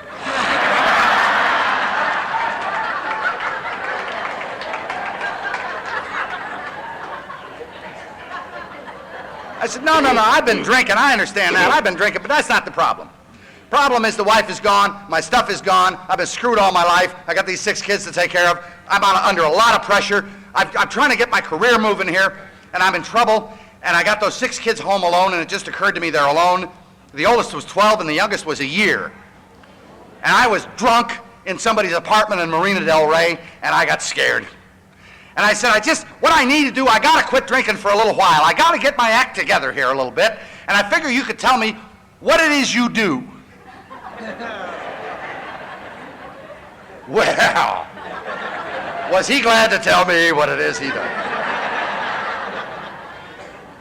I said, no, I've been drinking. I understand that. I've been drinking, but that's not the problem. Problem is the wife is gone. My stuff is gone. I've been screwed all my life. I got these 6 kids to take care of. I'm under a lot of pressure. I'm trying to get my career moving here, and I'm in trouble. And I got those 6 kids home alone, and it just occurred to me they're alone. The oldest was 12, and the youngest was a year. And I was drunk in somebody's apartment in Marina Del Rey, and I got scared. And I said, what I need to do, I got to quit drinking for a little while. I got to get my act together here a little bit. And I figure you could tell me what it is you do. Well, was he glad to tell me what it is he does?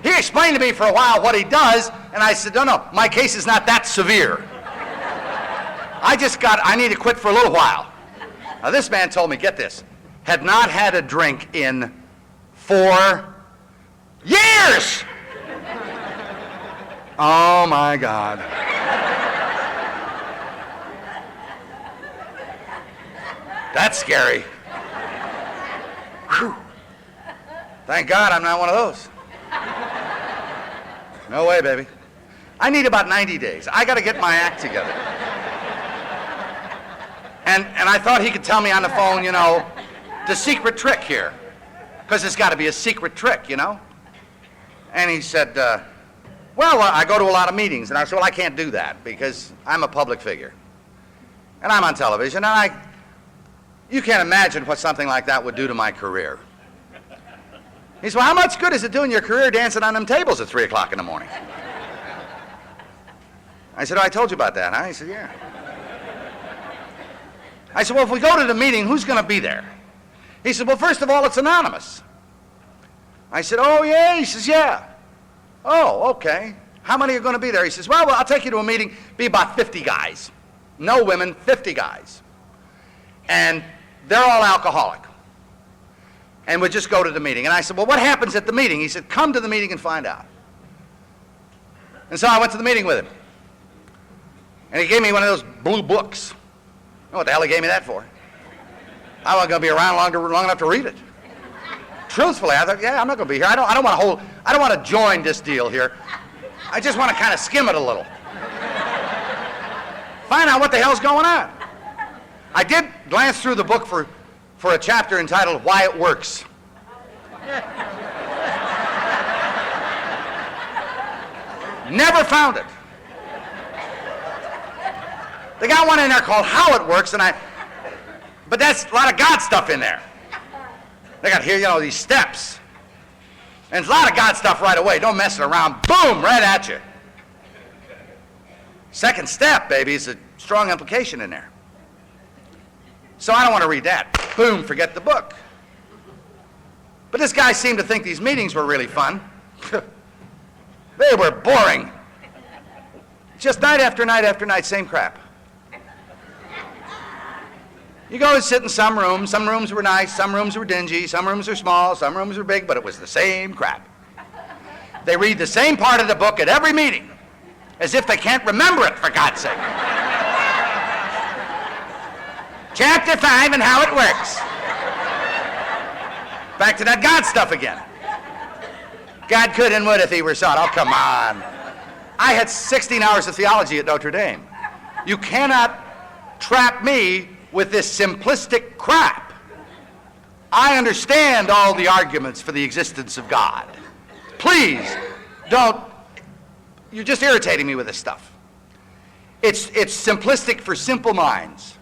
He explained to me for a while what he does, and I said, no, my case is not that severe. I need to quit for a little while. Now this man told me, get this, had not had a drink in 4 years. Oh my God. That's scary. Whew. Thank God I'm not one of those. No way, baby. I need about 90 days. I got to get my act together. And I thought he could tell me on the phone, the secret trick here. Because it's got to be a secret trick, And he said, I go to a lot of meetings. And I said, well, I can't do that because I'm a public figure. And I'm on television, and you can't imagine what something like that would do to my career. He said, well, how much good is it doing your career dancing on them tables at 3 o'clock in the morning? I said, I told you about that, huh? He said, yeah. I said, well, if we go to the meeting, who's going to be there? He said, well, first of all, it's anonymous. I said, oh, yeah? He says, yeah. Oh, okay. How many are going to be there? He says, well, I'll take you to a meeting, be about 50 guys. No women, 50 guys. And they're all alcoholic. And we'd just go to the meeting. And I said, well, what happens at the meeting? He said, come to the meeting and find out. And so I went to the meeting with him. And he gave me one of those blue books. I don't know what the hell he gave me that for. I wasn't going to be around long enough to read it. Truthfully, I thought, yeah, I'm not going to be here. I don't want to join this deal here. I just want to kind of skim it a little. Find out what the hell's going on. I did glance through the book for a chapter entitled Why It Works. Never found it. They got one in there called How It Works, but that's a lot of God stuff in there. They got here, these steps. And it's a lot of God stuff right away. Don't mess it around. Boom, right at you. Second step, baby, is a strong implication in there. So I don't want to read that. Boom, forget the book. But this guy seemed to think these meetings were really fun. They were boring. Just night after night after night, same crap. You go and sit in some rooms. Some rooms were nice, some rooms were dingy, some rooms were small, some rooms were big, but it was the same crap. They read the same part of the book at every meeting, as if they can't remember it, for God's sake. Chapter 5 and How It Works. Back to that God stuff again. God could and would if he were sought. Oh, come on. I had 16 hours of theology at Notre Dame. You cannot trap me with this simplistic crap. I understand all the arguments for the existence of God. Please, don't. You're just irritating me with this stuff. It's simplistic for simple minds.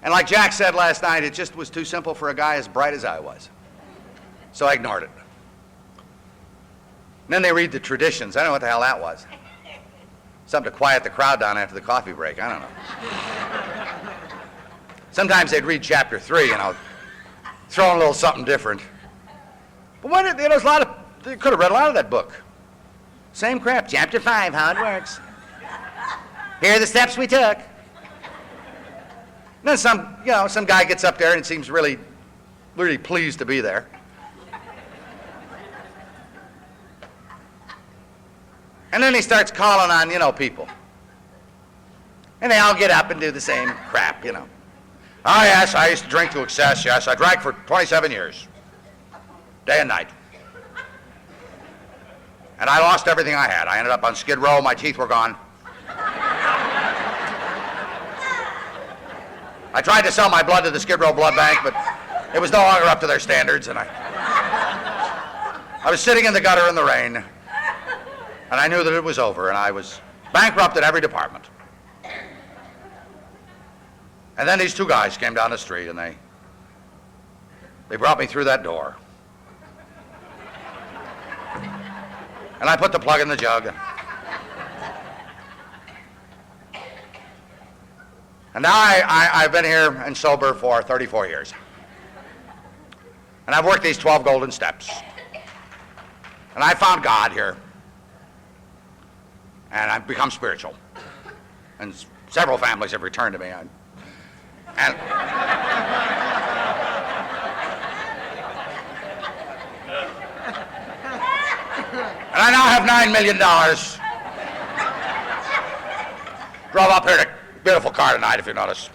And like Jack said last night, it just was too simple for a guy as bright as I was. So I ignored it. And then they read the traditions. I don't know what the hell that was. Something to quiet the crowd down after the coffee break. I don't know. Sometimes they'd read chapter 3, throw in a little something different. But there's a lot of, they could have read a lot of that book. Same crap. Chapter 5, How It Works. Here are the steps we took. And then some guy gets up there and seems really, really pleased to be there. And then he starts calling on, people. And they all get up and do the same crap, Oh, yes, I used to drink to excess, yes. I drank for 27 years. Day and night. And I lost everything I had. I ended up on Skid Row. My teeth were gone. I tried to sell my blood to the Skid Row blood bank, but it was no longer up to their standards, and I was sitting in the gutter in the rain, and I knew that it was over, and I was bankrupt in every department. And then these two guys came down the street, and they brought me through that door. And I put the plug in the jug. And now I've been here and sober for 34 years. And I've worked these 12 golden steps. And I found God here. And I've become spiritual. And several families have returned to me. And I now have $9 million. Drove up here in a beautiful car tonight, if you notice.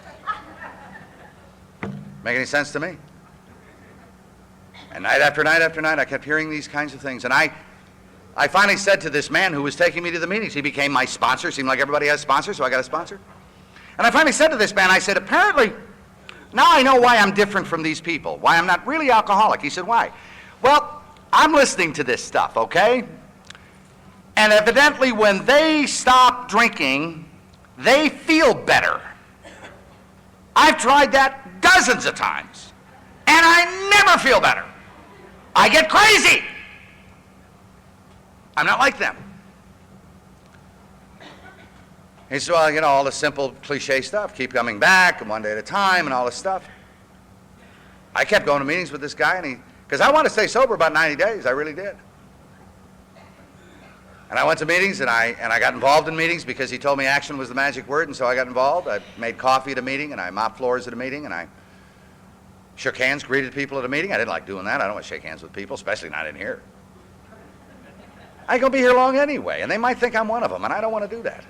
Make any sense to me? And night after night after night, I kept hearing these kinds of things. And I finally said to this man who was taking me to the meetings, he became my sponsor. Seemed like everybody has sponsors, so I got a sponsor. And I finally said to this man, I said, apparently, now I know why I'm different from these people, why I'm not really alcoholic. He said, why? Well, I'm listening to this stuff, okay? And evidently when they stop drinking, they feel better. I've tried that dozens of times, and I never feel better. I get crazy. I'm not like them. He said, well, you know, all the simple cliche stuff, keep coming back, and one day at a time, and all this stuff. I kept going to meetings with this guy, and because I wanted to stay sober about 90 days, I really did. And I went to meetings, and I got involved in meetings because he told me action was the magic word, and so I got involved. I made coffee at a meeting, and I mopped floors at a meeting, and I shook hands, greeted people at a meeting. I didn't like doing that. I don't want to shake hands with people, especially not in here. I ain't gonna be here long anyway, and they might think I'm one of them, and I don't want to do that.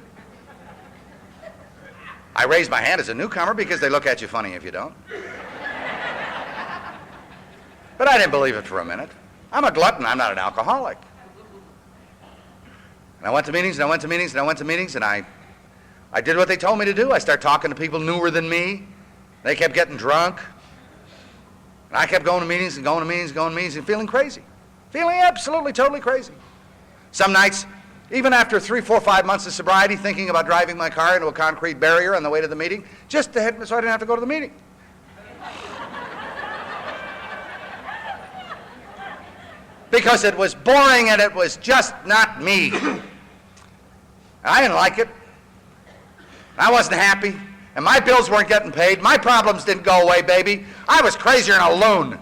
I raised my hand as a newcomer because they look at you funny if you don't. But I didn't believe it for a minute. I'm a glutton, I'm not an alcoholic. And I went to meetings, and I went to meetings, and I went to meetings, and I did what they told me to do. I started talking to people newer than me. They kept getting drunk. And I kept going to meetings and going to meetings and going to meetings and feeling crazy. Feeling absolutely, totally crazy. Some nights, even after 3, 4, 5 months of sobriety, thinking about driving my car into a concrete barrier on the way to the meeting, just to head, so I didn't have to go to the meeting. Because it was boring and it was just not me. I didn't like it. I wasn't happy. And my bills weren't getting paid. My problems didn't go away, baby. I was crazier than a loon.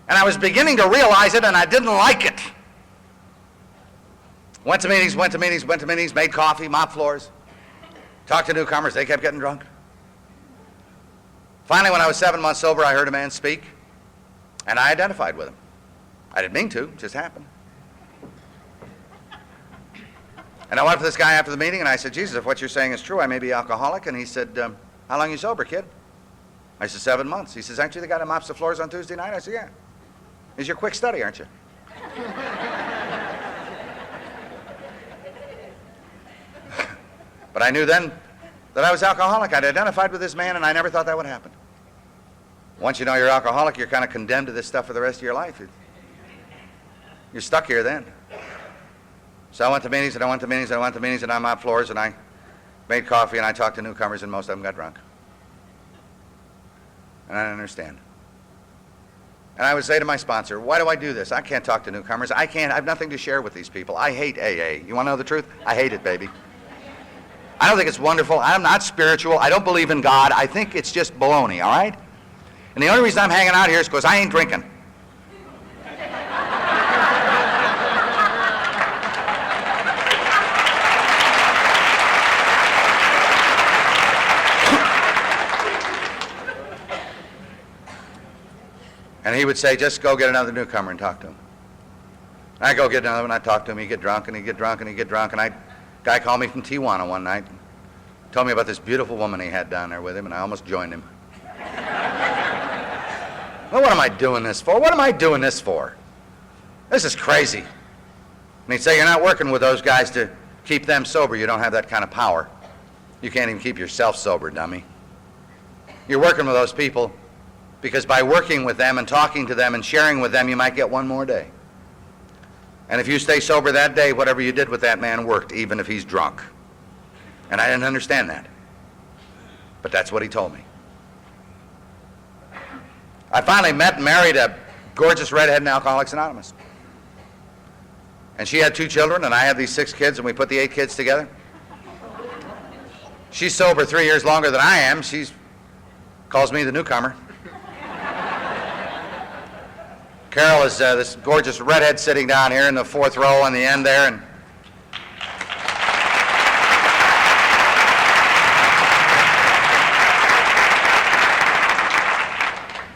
And I was beginning to realize it, and I didn't like it. Went to meetings, went to meetings, went to meetings, made coffee, mopped floors, talked to newcomers. They kept getting drunk. Finally, when I was 7 months sober, I heard a man speak, and I identified with him. I didn't mean to, it just happened. And I went up to this guy after the meeting, and I said, Jesus, if what you're saying is true, I may be alcoholic. And he said, how long are you sober, kid? I said, 7 months. He says, aren't you the guy that mops the floors on Tuesday night? I said, yeah. He's your quick study, aren't you? But I knew then that I was alcoholic. I'd identified with this man, and I never thought that would happen. Once you know you're alcoholic, you're kind of condemned to this stuff for the rest of your life. You're stuck here then. So I went to meetings, and I went to meetings, and I went to meetings, and I mopped floors, and I made coffee, and I talked to newcomers, and most of them got drunk. And I didn't understand. And I would say to my sponsor, why do I do this? I can't talk to newcomers. I have nothing to share with these people. I hate AA. You want to know the truth? I hate it, baby. I don't think it's wonderful. I'm not spiritual. I don't believe in God. I think it's just baloney, all right? And the only reason I'm hanging out here is because I ain't drinking. And he would say, just go get another newcomer and talk to him. And I go get another one, I talk to him, he'd get drunk, and he'd get drunk, and he'd get drunk, and guy called me from Tijuana one night, and told me about this beautiful woman he had down there with him, and I almost joined him. Well, what am I doing this for? What am I doing this for? This is crazy. And he'd say, you're not working with those guys to keep them sober. You don't have that kind of power. You can't even keep yourself sober, dummy. You're working with those people because by working with them and talking to them and sharing with them, you might get one more day. And if you stay sober that day, whatever you did with that man worked, even if he's drunk. And I didn't understand that. But that's what he told me. I finally met and married a gorgeous redhead in Alcoholics Anonymous. And she had 2 children, and I had these 6 kids, and we put the 8 kids together. She's sober 3 years longer than I am. She calls me the newcomer. Carol is this gorgeous redhead sitting down here in the 4th row on the end there. And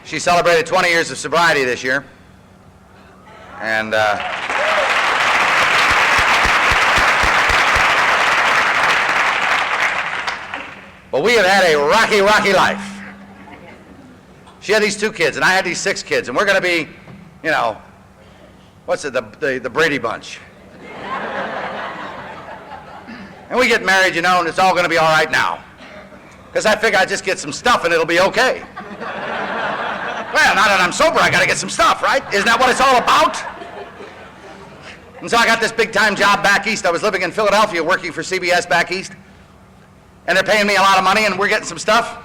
she celebrated 20 years of sobriety this year. And but we have had a rocky, rocky life. She had these 2 kids, and I had these 6 kids, and we're going to be, you know, what's it, the Brady Bunch. And we get married, you know, and it's all going to be all right now. Because I figure I'd just get some stuff and it'll be okay. Well, now that I'm sober, I got to get some stuff, right? Isn't that what it's all about? And so I got this big-time job back east. I was living in Philadelphia working for CBS back east. And they're paying me a lot of money, and we're getting some stuff.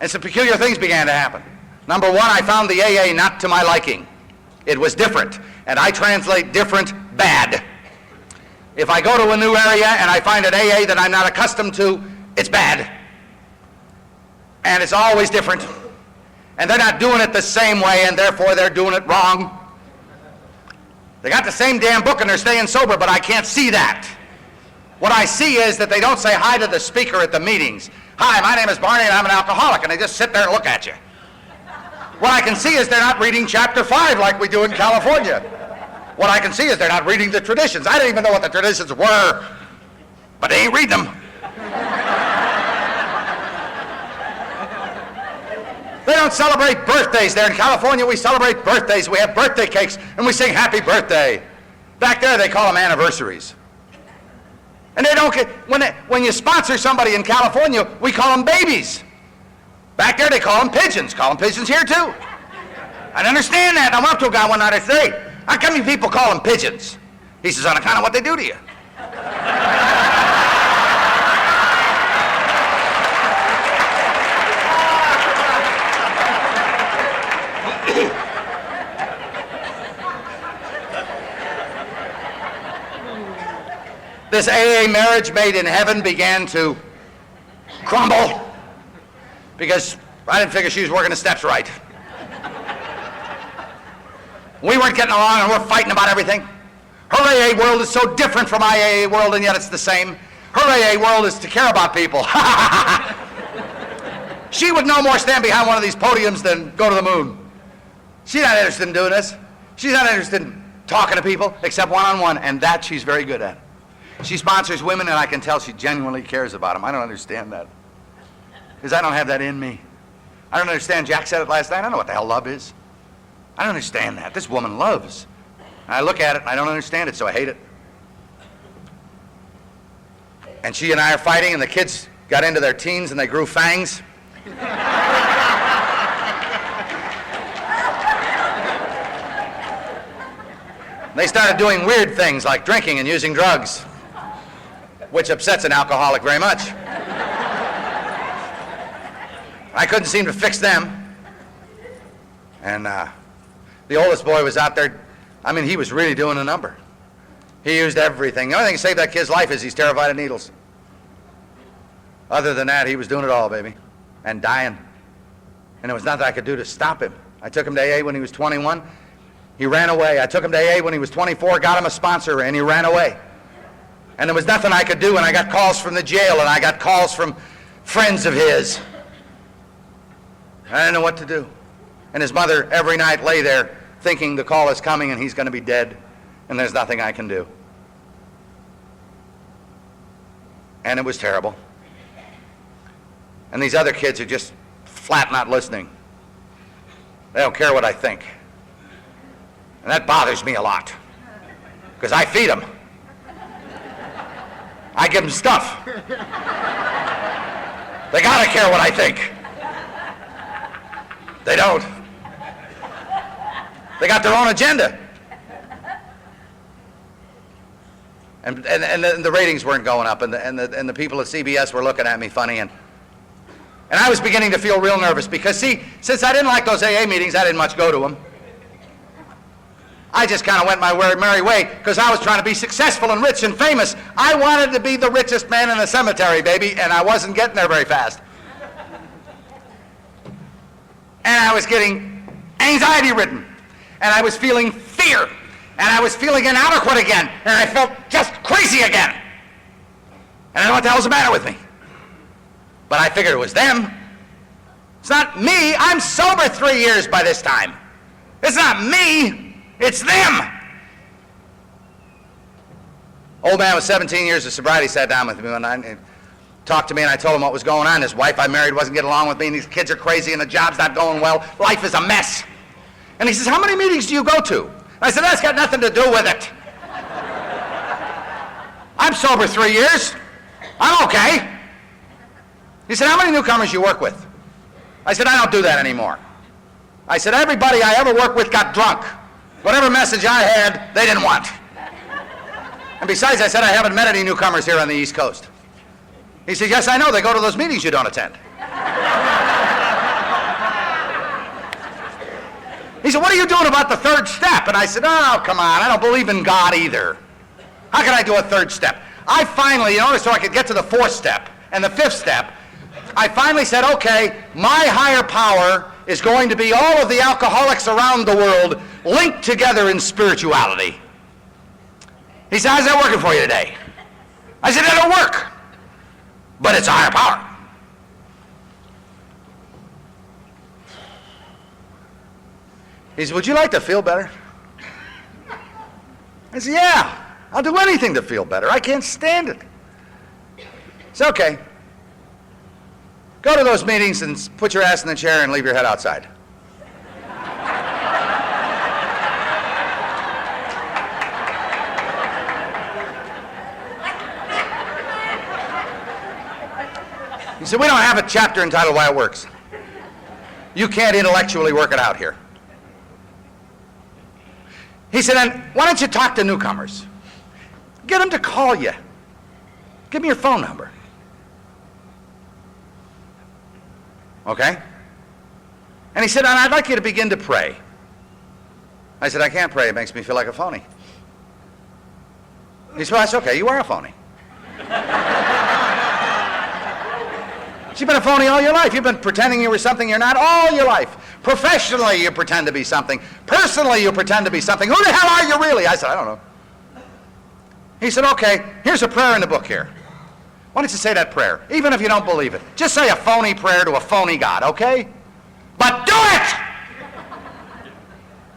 And some peculiar things began to happen. Number one, I found the AA not to my liking. It was different, and I translate different bad. If I go to a new area and I find an AA that I'm not accustomed to, it's bad. And it's always different. And they're not doing it the same way, and therefore they're doing it wrong. They got the same damn book and they're staying sober, but I can't see that. What I see is that they don't say hi to the speaker at the meetings. Hi, my name is Barney and I'm an alcoholic, and they just sit there and look at you. What I can see is they're not reading chapter 5 like we do in California. What I can see is they're not reading the traditions. I didn't even know what the traditions were, but they ain't reading them. They don't celebrate birthdays there. In California, we celebrate birthdays. We have birthday cakes, and we sing happy birthday. Back there, they call them anniversaries. And they don't get, when you sponsor somebody in California, we call them babies. Back there, they call them pigeons. Call them pigeons here, too. I don't understand that. I went up to a guy one night, I said, hey, how come you people call them pigeons? He says, on account of what they do to you. This AA marriage made in heaven began to crumble because I didn't figure she was working the steps right. We weren't getting along and we're fighting about everything. Her AA world is so different from my AA world, and yet it's the same. Her AA world is to care about people. She would no more stand behind one of these podiums than go to the moon. She's not interested in doing this. She's not interested in talking to people except one-on-one, and that she's very good at. She sponsors women, and I can tell she genuinely cares about them. I don't understand that, because I don't have that in me. I don't understand. Jack said it last night. I don't know what the hell love is. I don't understand that. This woman loves. And I look at it, and I don't understand it, so I hate it. And she and I are fighting, and the kids got into their teens, and they grew fangs. They started doing weird things like drinking and using drugs, which upsets an alcoholic very much. I couldn't seem to fix them. And the oldest boy was out there. I mean, he was really doing a number. He used everything. The only thing that saved that kid's life is he's terrified of needles. Other than that, he was doing it all, baby, and dying. And there was nothing I could do to stop him. I took him to AA when he was 21. He ran away. I took him to AA when he was 24, got him a sponsor, and he ran away. And there was nothing I could do, and I got calls from the jail, and I got calls from friends of his. I didn't know what to do. And his mother every night lay there thinking the call is coming and he's going to be dead, and there's nothing I can do. And it was terrible. And these other kids are just flat not listening. They don't care what I think. And that bothers me a lot. because I feed them. I give them stuff. They gotta care what I think. They don't. They got their own agenda. And the ratings weren't going up, and the people at CBS were looking at me funny, and I was beginning to feel real nervous because, see, since I didn't like those AA meetings, I didn't much go to them. I just kind of went my merry way because I was trying to be successful and rich and famous. I wanted to be the richest man in the cemetery, baby, and I wasn't getting there very fast. And I was getting anxiety-ridden, and I was feeling fear, and I was feeling inadequate again, and I felt just crazy again. And I don't know what the hell's the matter with me. But I figured it was them. It's not me. I'm sober 3 years by this time. It's not me. It's them. Old man with 17 years of sobriety sat down with me one night and talked to me, and I told him what was going on. His wife I married wasn't getting along with me, and these kids are crazy, and the job's not going well. Life is a mess. And he says, how many meetings do you go to? And I said, that's got nothing to do with it. I'm sober 3 years. I'm okay. He said, how many newcomers you work with? I said, I don't do that anymore. I said, everybody I ever worked with got drunk. Whatever message I had, they didn't want. And besides, I said, I haven't met any newcomers here on the East Coast. He said, yes, I know. They go to those meetings you don't attend. He said, what are you doing about the third step? And I said, oh, come on. I don't believe in God either. How can I do a third step? I finally, in order so I could get to the fourth step and the fifth step, I finally said, okay, my higher power is going to be all of the alcoholics around the world linked together in spirituality. He said, how's that working for you today? I said, it'll work, but it's a higher power. He said, would you like to feel better? I said, yeah, I'll do anything to feel better. I can't stand it. It's okay. Go to those meetings and put your ass in the chair and leave your head outside. He said, we don't have a chapter entitled Why It Works. You can't intellectually work it out here. He said, then why don't you talk to newcomers? Get them to call you. Give me your phone number. Okay? And he said, and I'd like you to begin to pray. I said, I can't pray. It makes me feel like a phony. He said, well, that's okay. You are a phony. You've been a phony all your life. You've been pretending you were something you're not all your life. Professionally, you pretend to be something. Personally, you pretend to be something. Who the hell are you really? I said, I don't know. He said, okay, here's a prayer in the book here. Why don't you say that prayer, even if you don't believe it? Just say a phony prayer to a phony God, okay? But do it!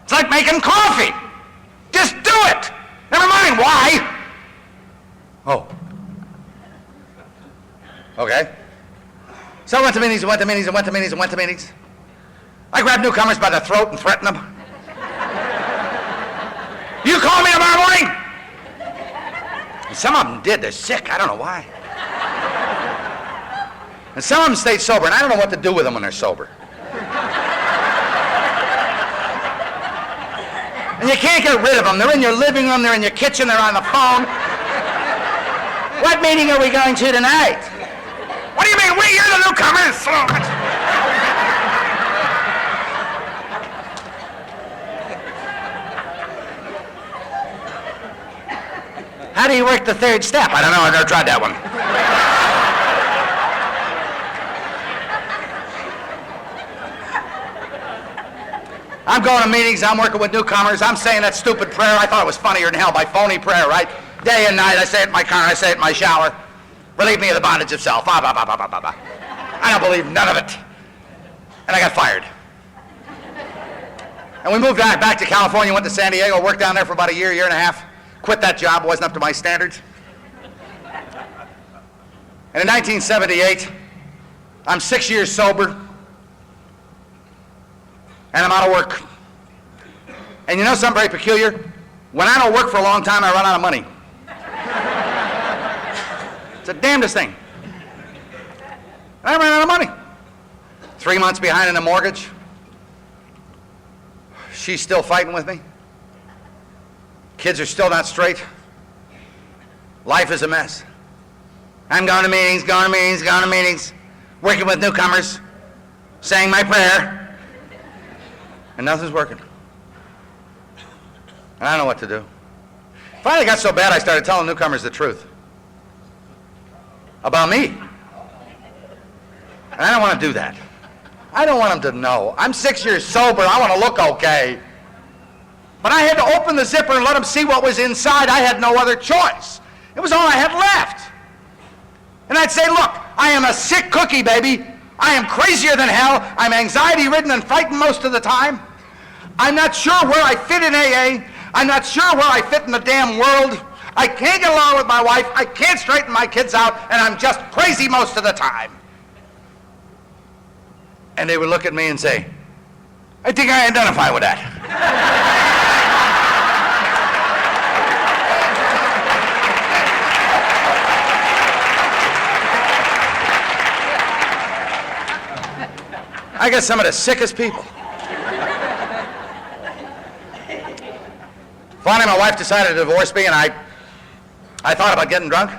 It's like making coffee. Just do it! Never mind why. Oh. Okay. So I went to meetings and went to meetings and went to meetings and went to meetings. I grabbed newcomers by the throat and threatened them. You call me tomorrow morning? And some of them did. They're sick. I don't know why. And some of them stayed sober, and I don't know what to do with them when they're sober. And you can't get rid of them. They're in your living room, they're in your kitchen, they're on the phone. What meeting are we going to tonight? What do you mean, you're the newcomers? How do you work the third step? I don't know, I've never tried that one. I'm going to meetings, I'm working with newcomers, I'm saying that stupid prayer. I thought it was funnier than hell, my phony prayer, right? Day and night, I say it in my car, I say it in my shower. Relieve me of the bondage of self. I don't believe none of it. And I got fired. And we moved back to California, went to San Diego, worked down there for about a year and a half. Quit that job, wasn't up to my standards. And in 1978, I'm 6 years sober. And I'm out of work. And you know something very peculiar? When I don't work for a long time, I run out of money. It's the damnedest thing. I ran out of money. 3 months behind in the mortgage. She's still fighting with me. Kids are still not straight. Life is a mess. I'm going to meetings, working with newcomers, saying my prayer, and nothing's working. And I don't know what to do. Finally got so bad I started telling newcomers the truth about me. And I don't want to do that. I don't want them to know. I'm 6 years sober. I want to look okay. But I had to open the zipper and let them see what was inside. I had no other choice. It was all I had left. And I'd say, look, I am a sick cookie, baby. I am crazier than hell. I'm anxiety-ridden and frightened most of the time. I'm not sure where I fit in AA. I'm not sure where I fit in the damn world. I can't get along with my wife. I can't straighten my kids out, and I'm just crazy most of the time. And they would look at me and say, I think I identify with that. I got some of the sickest people. Finally, my wife decided to divorce me, and I thought about getting drunk.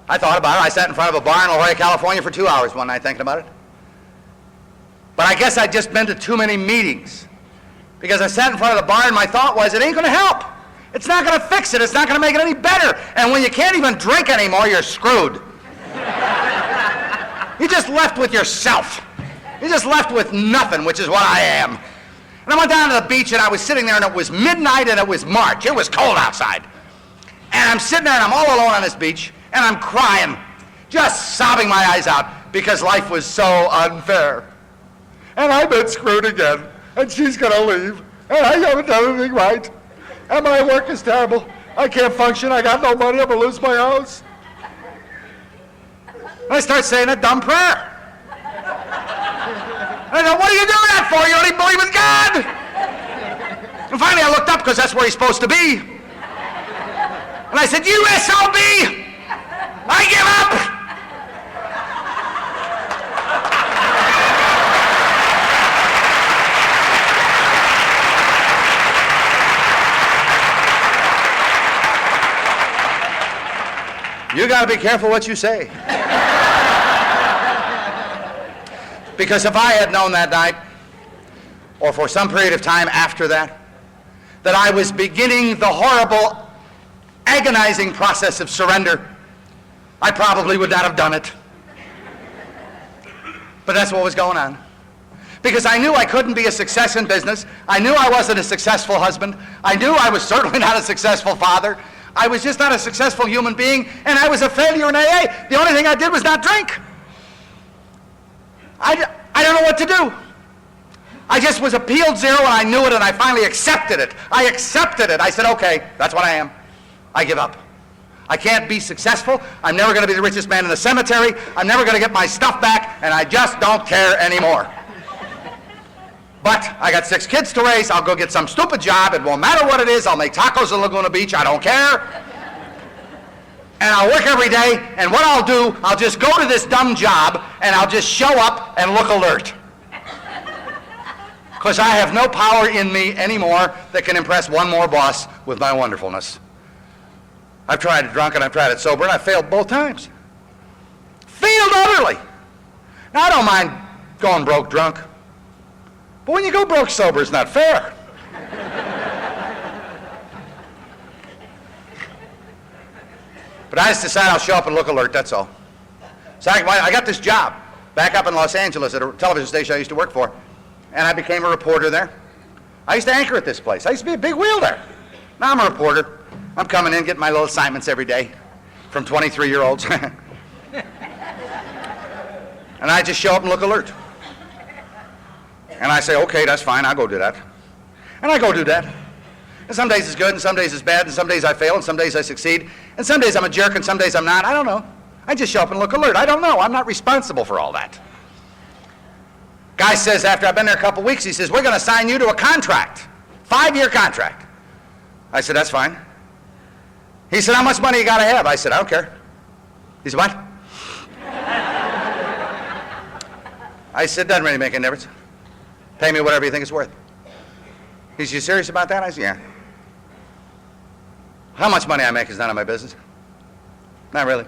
I thought about it. I sat in front of a bar in La Jolla, California for 2 hours one night thinking about it. But I guess I'd just been to too many meetings. Because I sat in front of the bar and my thought was, it ain't going to help. It's not going to fix it. It's not going to make it any better. And when you can't even drink anymore, you're screwed. You're just left with yourself. You're just left with nothing, which is what I am. And I went down to the beach and I was sitting there and it was midnight and it was March. It was cold outside. And I'm sitting there and I'm all alone on this beach and I'm crying, just sobbing my eyes out because life was so unfair. And I've been screwed again, and she's going to leave, and I haven't done anything right, and my work is terrible. I can't function. I got no money. I'm going to lose my house. And I start saying a dumb prayer. And I go, what are you doing that for? You don't even believe in God. And finally I looked up because that's where he's supposed to be. And I said, you SOB, I give up. You got to be careful what you say. Because if I had known that night, or for some period of time after that, that I was beginning the horrible, agonizing process of surrender, I probably would not have done it. But that's what was going on. Because I knew I couldn't be a success in business. I knew I wasn't a successful husband. I knew I was certainly not a successful father. I was just not a successful human being, and I was a failure in AA. The only thing I did was not drink. I don't know what to do. I just was appealed zero, and I knew it, and I finally accepted it. I accepted it. I said, okay, that's what I am. I give up. I can't be successful. I'm never going to be the richest man in the cemetery. I'm never going to get my stuff back, and I just don't care anymore. But I got 6 kids to raise. I'll go get some stupid job. It won't matter what it is. I'll make tacos in Laguna Beach. I don't care. And I'll work every day. And what I'll do, I'll just go to this dumb job, and I'll just show up and look alert. Because I have no power in me anymore that can impress one more boss with my wonderfulness. I've tried it drunk and I've tried it sober, and I failed both times. Failed utterly. Now, I don't mind going broke drunk. But when you go broke sober, it's not fair. But I just decided I'll show up and look alert, that's all. So I got this job back up in Los Angeles at a television station I used to work for, and I became a reporter there. I used to anchor at this place. I used to be a big wheel there. Now I'm a reporter. I'm coming in, getting my little assignments every day from 23-year-olds. And I just show up and look alert. And I say, okay, that's fine, I'll go do that. And I go do that. And some days it's good, and some days it's bad, and some days I fail, and some days I succeed, and some days I'm a jerk, and some days I'm not. I don't know. I just show up and look alert. I don't know. I'm not responsible for all that. Guy says, after I've been there a couple weeks, he says, we're going to sign you to a contract, 5-year contract. I said, that's fine. He said, how much money you got to have? I said, I don't care. He said, what? I said, doesn't really make any difference. Pay me whatever you think it's worth. He said, you serious about that? I said, yeah. How much money I make is none of my business. Not really.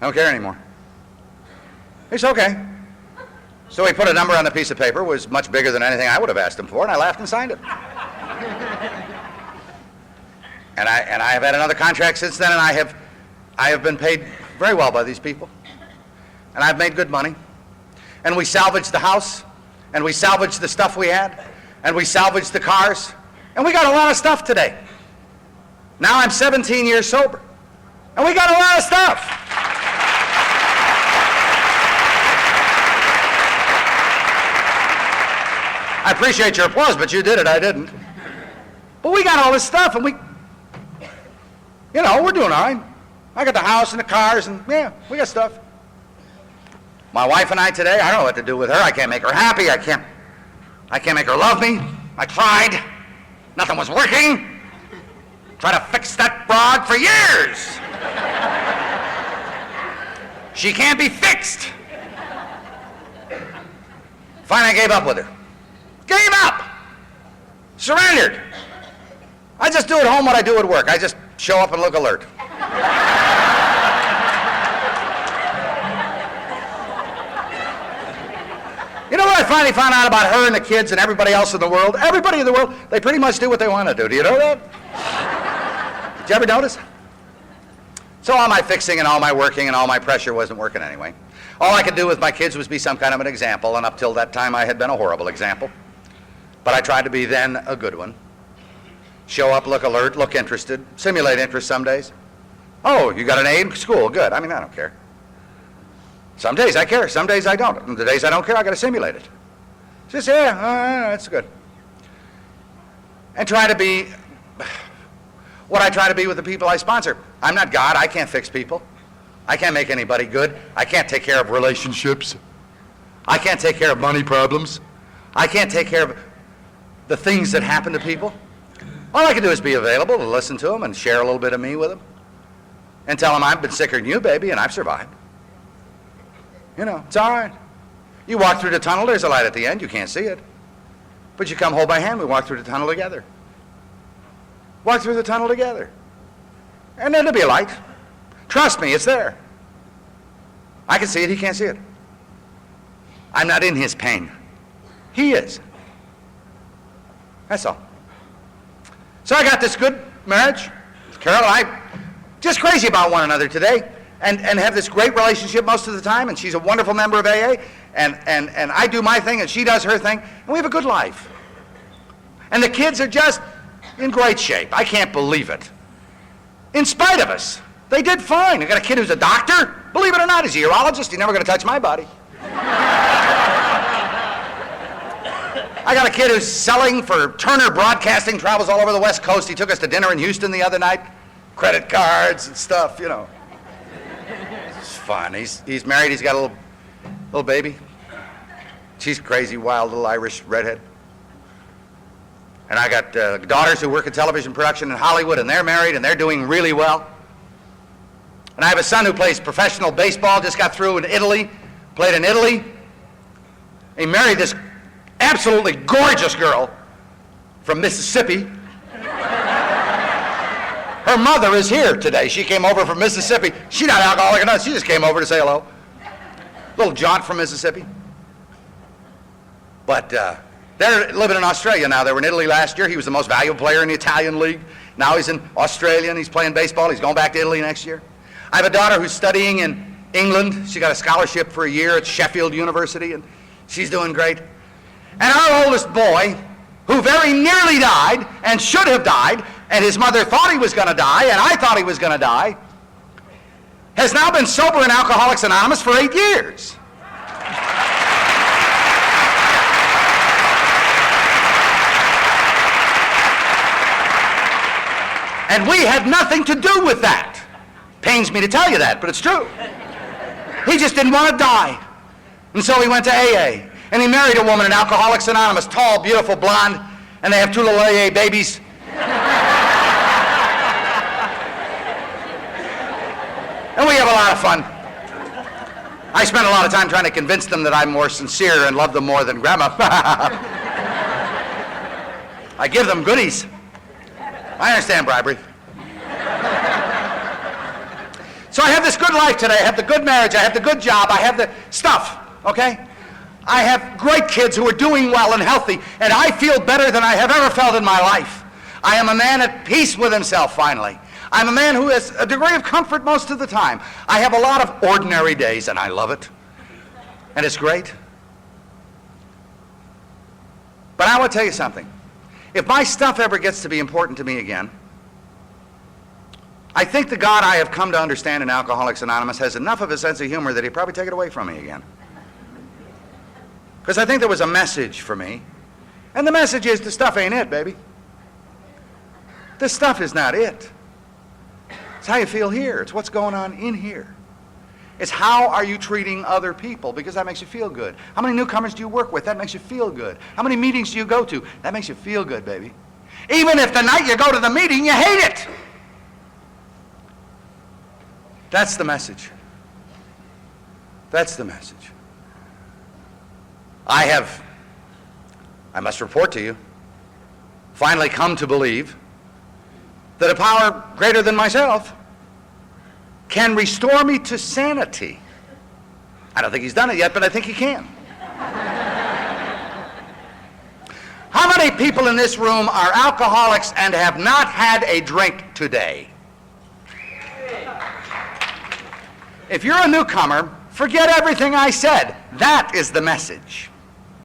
I don't care anymore. He said, okay. So he put a number on the piece of paper, was much bigger than anything I would have asked him for, and I laughed and signed it. And I have had another contract since then, and I have been paid very well by these people. And I've made good money. And we salvaged the house, and we salvaged the stuff we had, and we salvaged the cars, and we got a lot of stuff today. Now I'm 17 years sober, and we got a lot of stuff. I appreciate your applause, but you did it, I didn't. But we got all this stuff, and we're doing all right. I got the house and the cars, and yeah, we got stuff. My wife and I today, I don't know what to do with her. I can't make her happy. I can't make her love me. I tried. Nothing was working. Tried to fix that broad for years. She can't be fixed. Finally, I gave up with her. Gave up. Surrendered. I just do at home what I do at work. I just show up and look alert. You know what I finally found out about her and the kids and everybody else in the world? Everybody in the world, they pretty much do what they want to do. Do you know that? Did you ever notice? So all my fixing and all my working and all my pressure wasn't working anyway. All I could do with my kids was be some kind of an example, and up till that time I had been a horrible example. But I tried to be then a good one. Show up, look alert, look interested, simulate interest some days. Oh, you got an A in school, good. I mean, I don't care. Some days I care, some days I don't. And the days I don't care, I got to simulate it. Just, yeah, that's good. And try to be what I try to be with the people I sponsor. I'm not God, I can't fix people. I can't make anybody good. I can't take care of relationships. I can't take care of money problems. I can't take care of the things that happen to people. All I can do is be available to listen to them and share a little bit of me with them. And tell them I've been sicker than you, baby, and I've survived. You know, it's all right. You walk through the tunnel, there's a light at the end, you can't see it. But you come hold my hand, we walk through the tunnel together. Walk through the tunnel together. And then there'll be a light. Trust me, it's there. I can see it, he can't see it. I'm not in his pain. He is. That's all. So I got this good marriage. Carol and I, just crazy about one another today, and have this great relationship most of the time, and she's a wonderful member of AA, and I do my thing, and she does her thing, and we have a good life. And the kids are just in great shape. I can't believe it. In spite of us, they did fine. I got a kid who's a doctor. Believe it or not, he's a urologist. He's never going to touch my body. I got a kid who's selling for Turner Broadcasting, travels all over the West Coast. He took us to dinner in Houston the other night. Credit cards and stuff, you know. It's fun. He's married. He's got a little baby. She's crazy, wild, little Irish redhead. And I got daughters who work in television production in Hollywood, and they're married, and they're doing really well. And I have a son who plays professional baseball, just got through in Italy, played in Italy. He married this absolutely gorgeous girl from Mississippi. Her mother is here today. She came over from Mississippi. She's not alcoholic or nothing. She just came over to say hello. Little jaunt from Mississippi. But they're living in Australia now. They were in Italy last year. He was the most valuable player in the Italian league. Now he's in Australia and he's playing baseball. He's going back to Italy next year. I have a daughter who's studying in England. She got a scholarship for a year at Sheffield University, and she's doing great. And our oldest boy, who very nearly died and should have died, and his mother thought he was going to die, and I thought he was going to die, has now been sober in Alcoholics Anonymous for 8 years. And we had nothing to do with that. Pains me to tell you that, but it's true. He just didn't want to die. And so he went to AA. And he married a woman in Alcoholics Anonymous, tall, beautiful, blonde, and they have 2 little AA babies. And we have a lot of fun. I spend a lot of time trying to convince them that I'm more sincere and love them more than Grandma. I give them goodies. I understand bribery. So I have this good life today. I have the good marriage. I have the good job. I have the stuff, okay? I have great kids who are doing well and healthy, and I feel better than I have ever felt in my life. I am a man at peace with himself, finally. I'm a man who has a degree of comfort most of the time. I have a lot of ordinary days, and I love it. And it's great. But I want to tell you something. If my stuff ever gets to be important to me again, I think the God I have come to understand in Alcoholics Anonymous has enough of a sense of humor that he'd probably take it away from me again. Because I think there was a message for me. And the message is, the stuff ain't it, baby. This stuff is not it. It's how you feel here. It's what's going on in here. It's how are you treating other people, because that makes you feel good. How many newcomers do you work with? That makes you feel good. How many meetings do you go to? That makes you feel good, baby. Even if the night you go to the meeting, you hate it. That's the message. That's the message. I must report to you, finally come to believe that a power greater than myself can restore me to sanity. I don't think he's done it yet, but I think he can. How many people in this room are alcoholics and have not had a drink today? If you're a newcomer, forget everything I said. That is the message.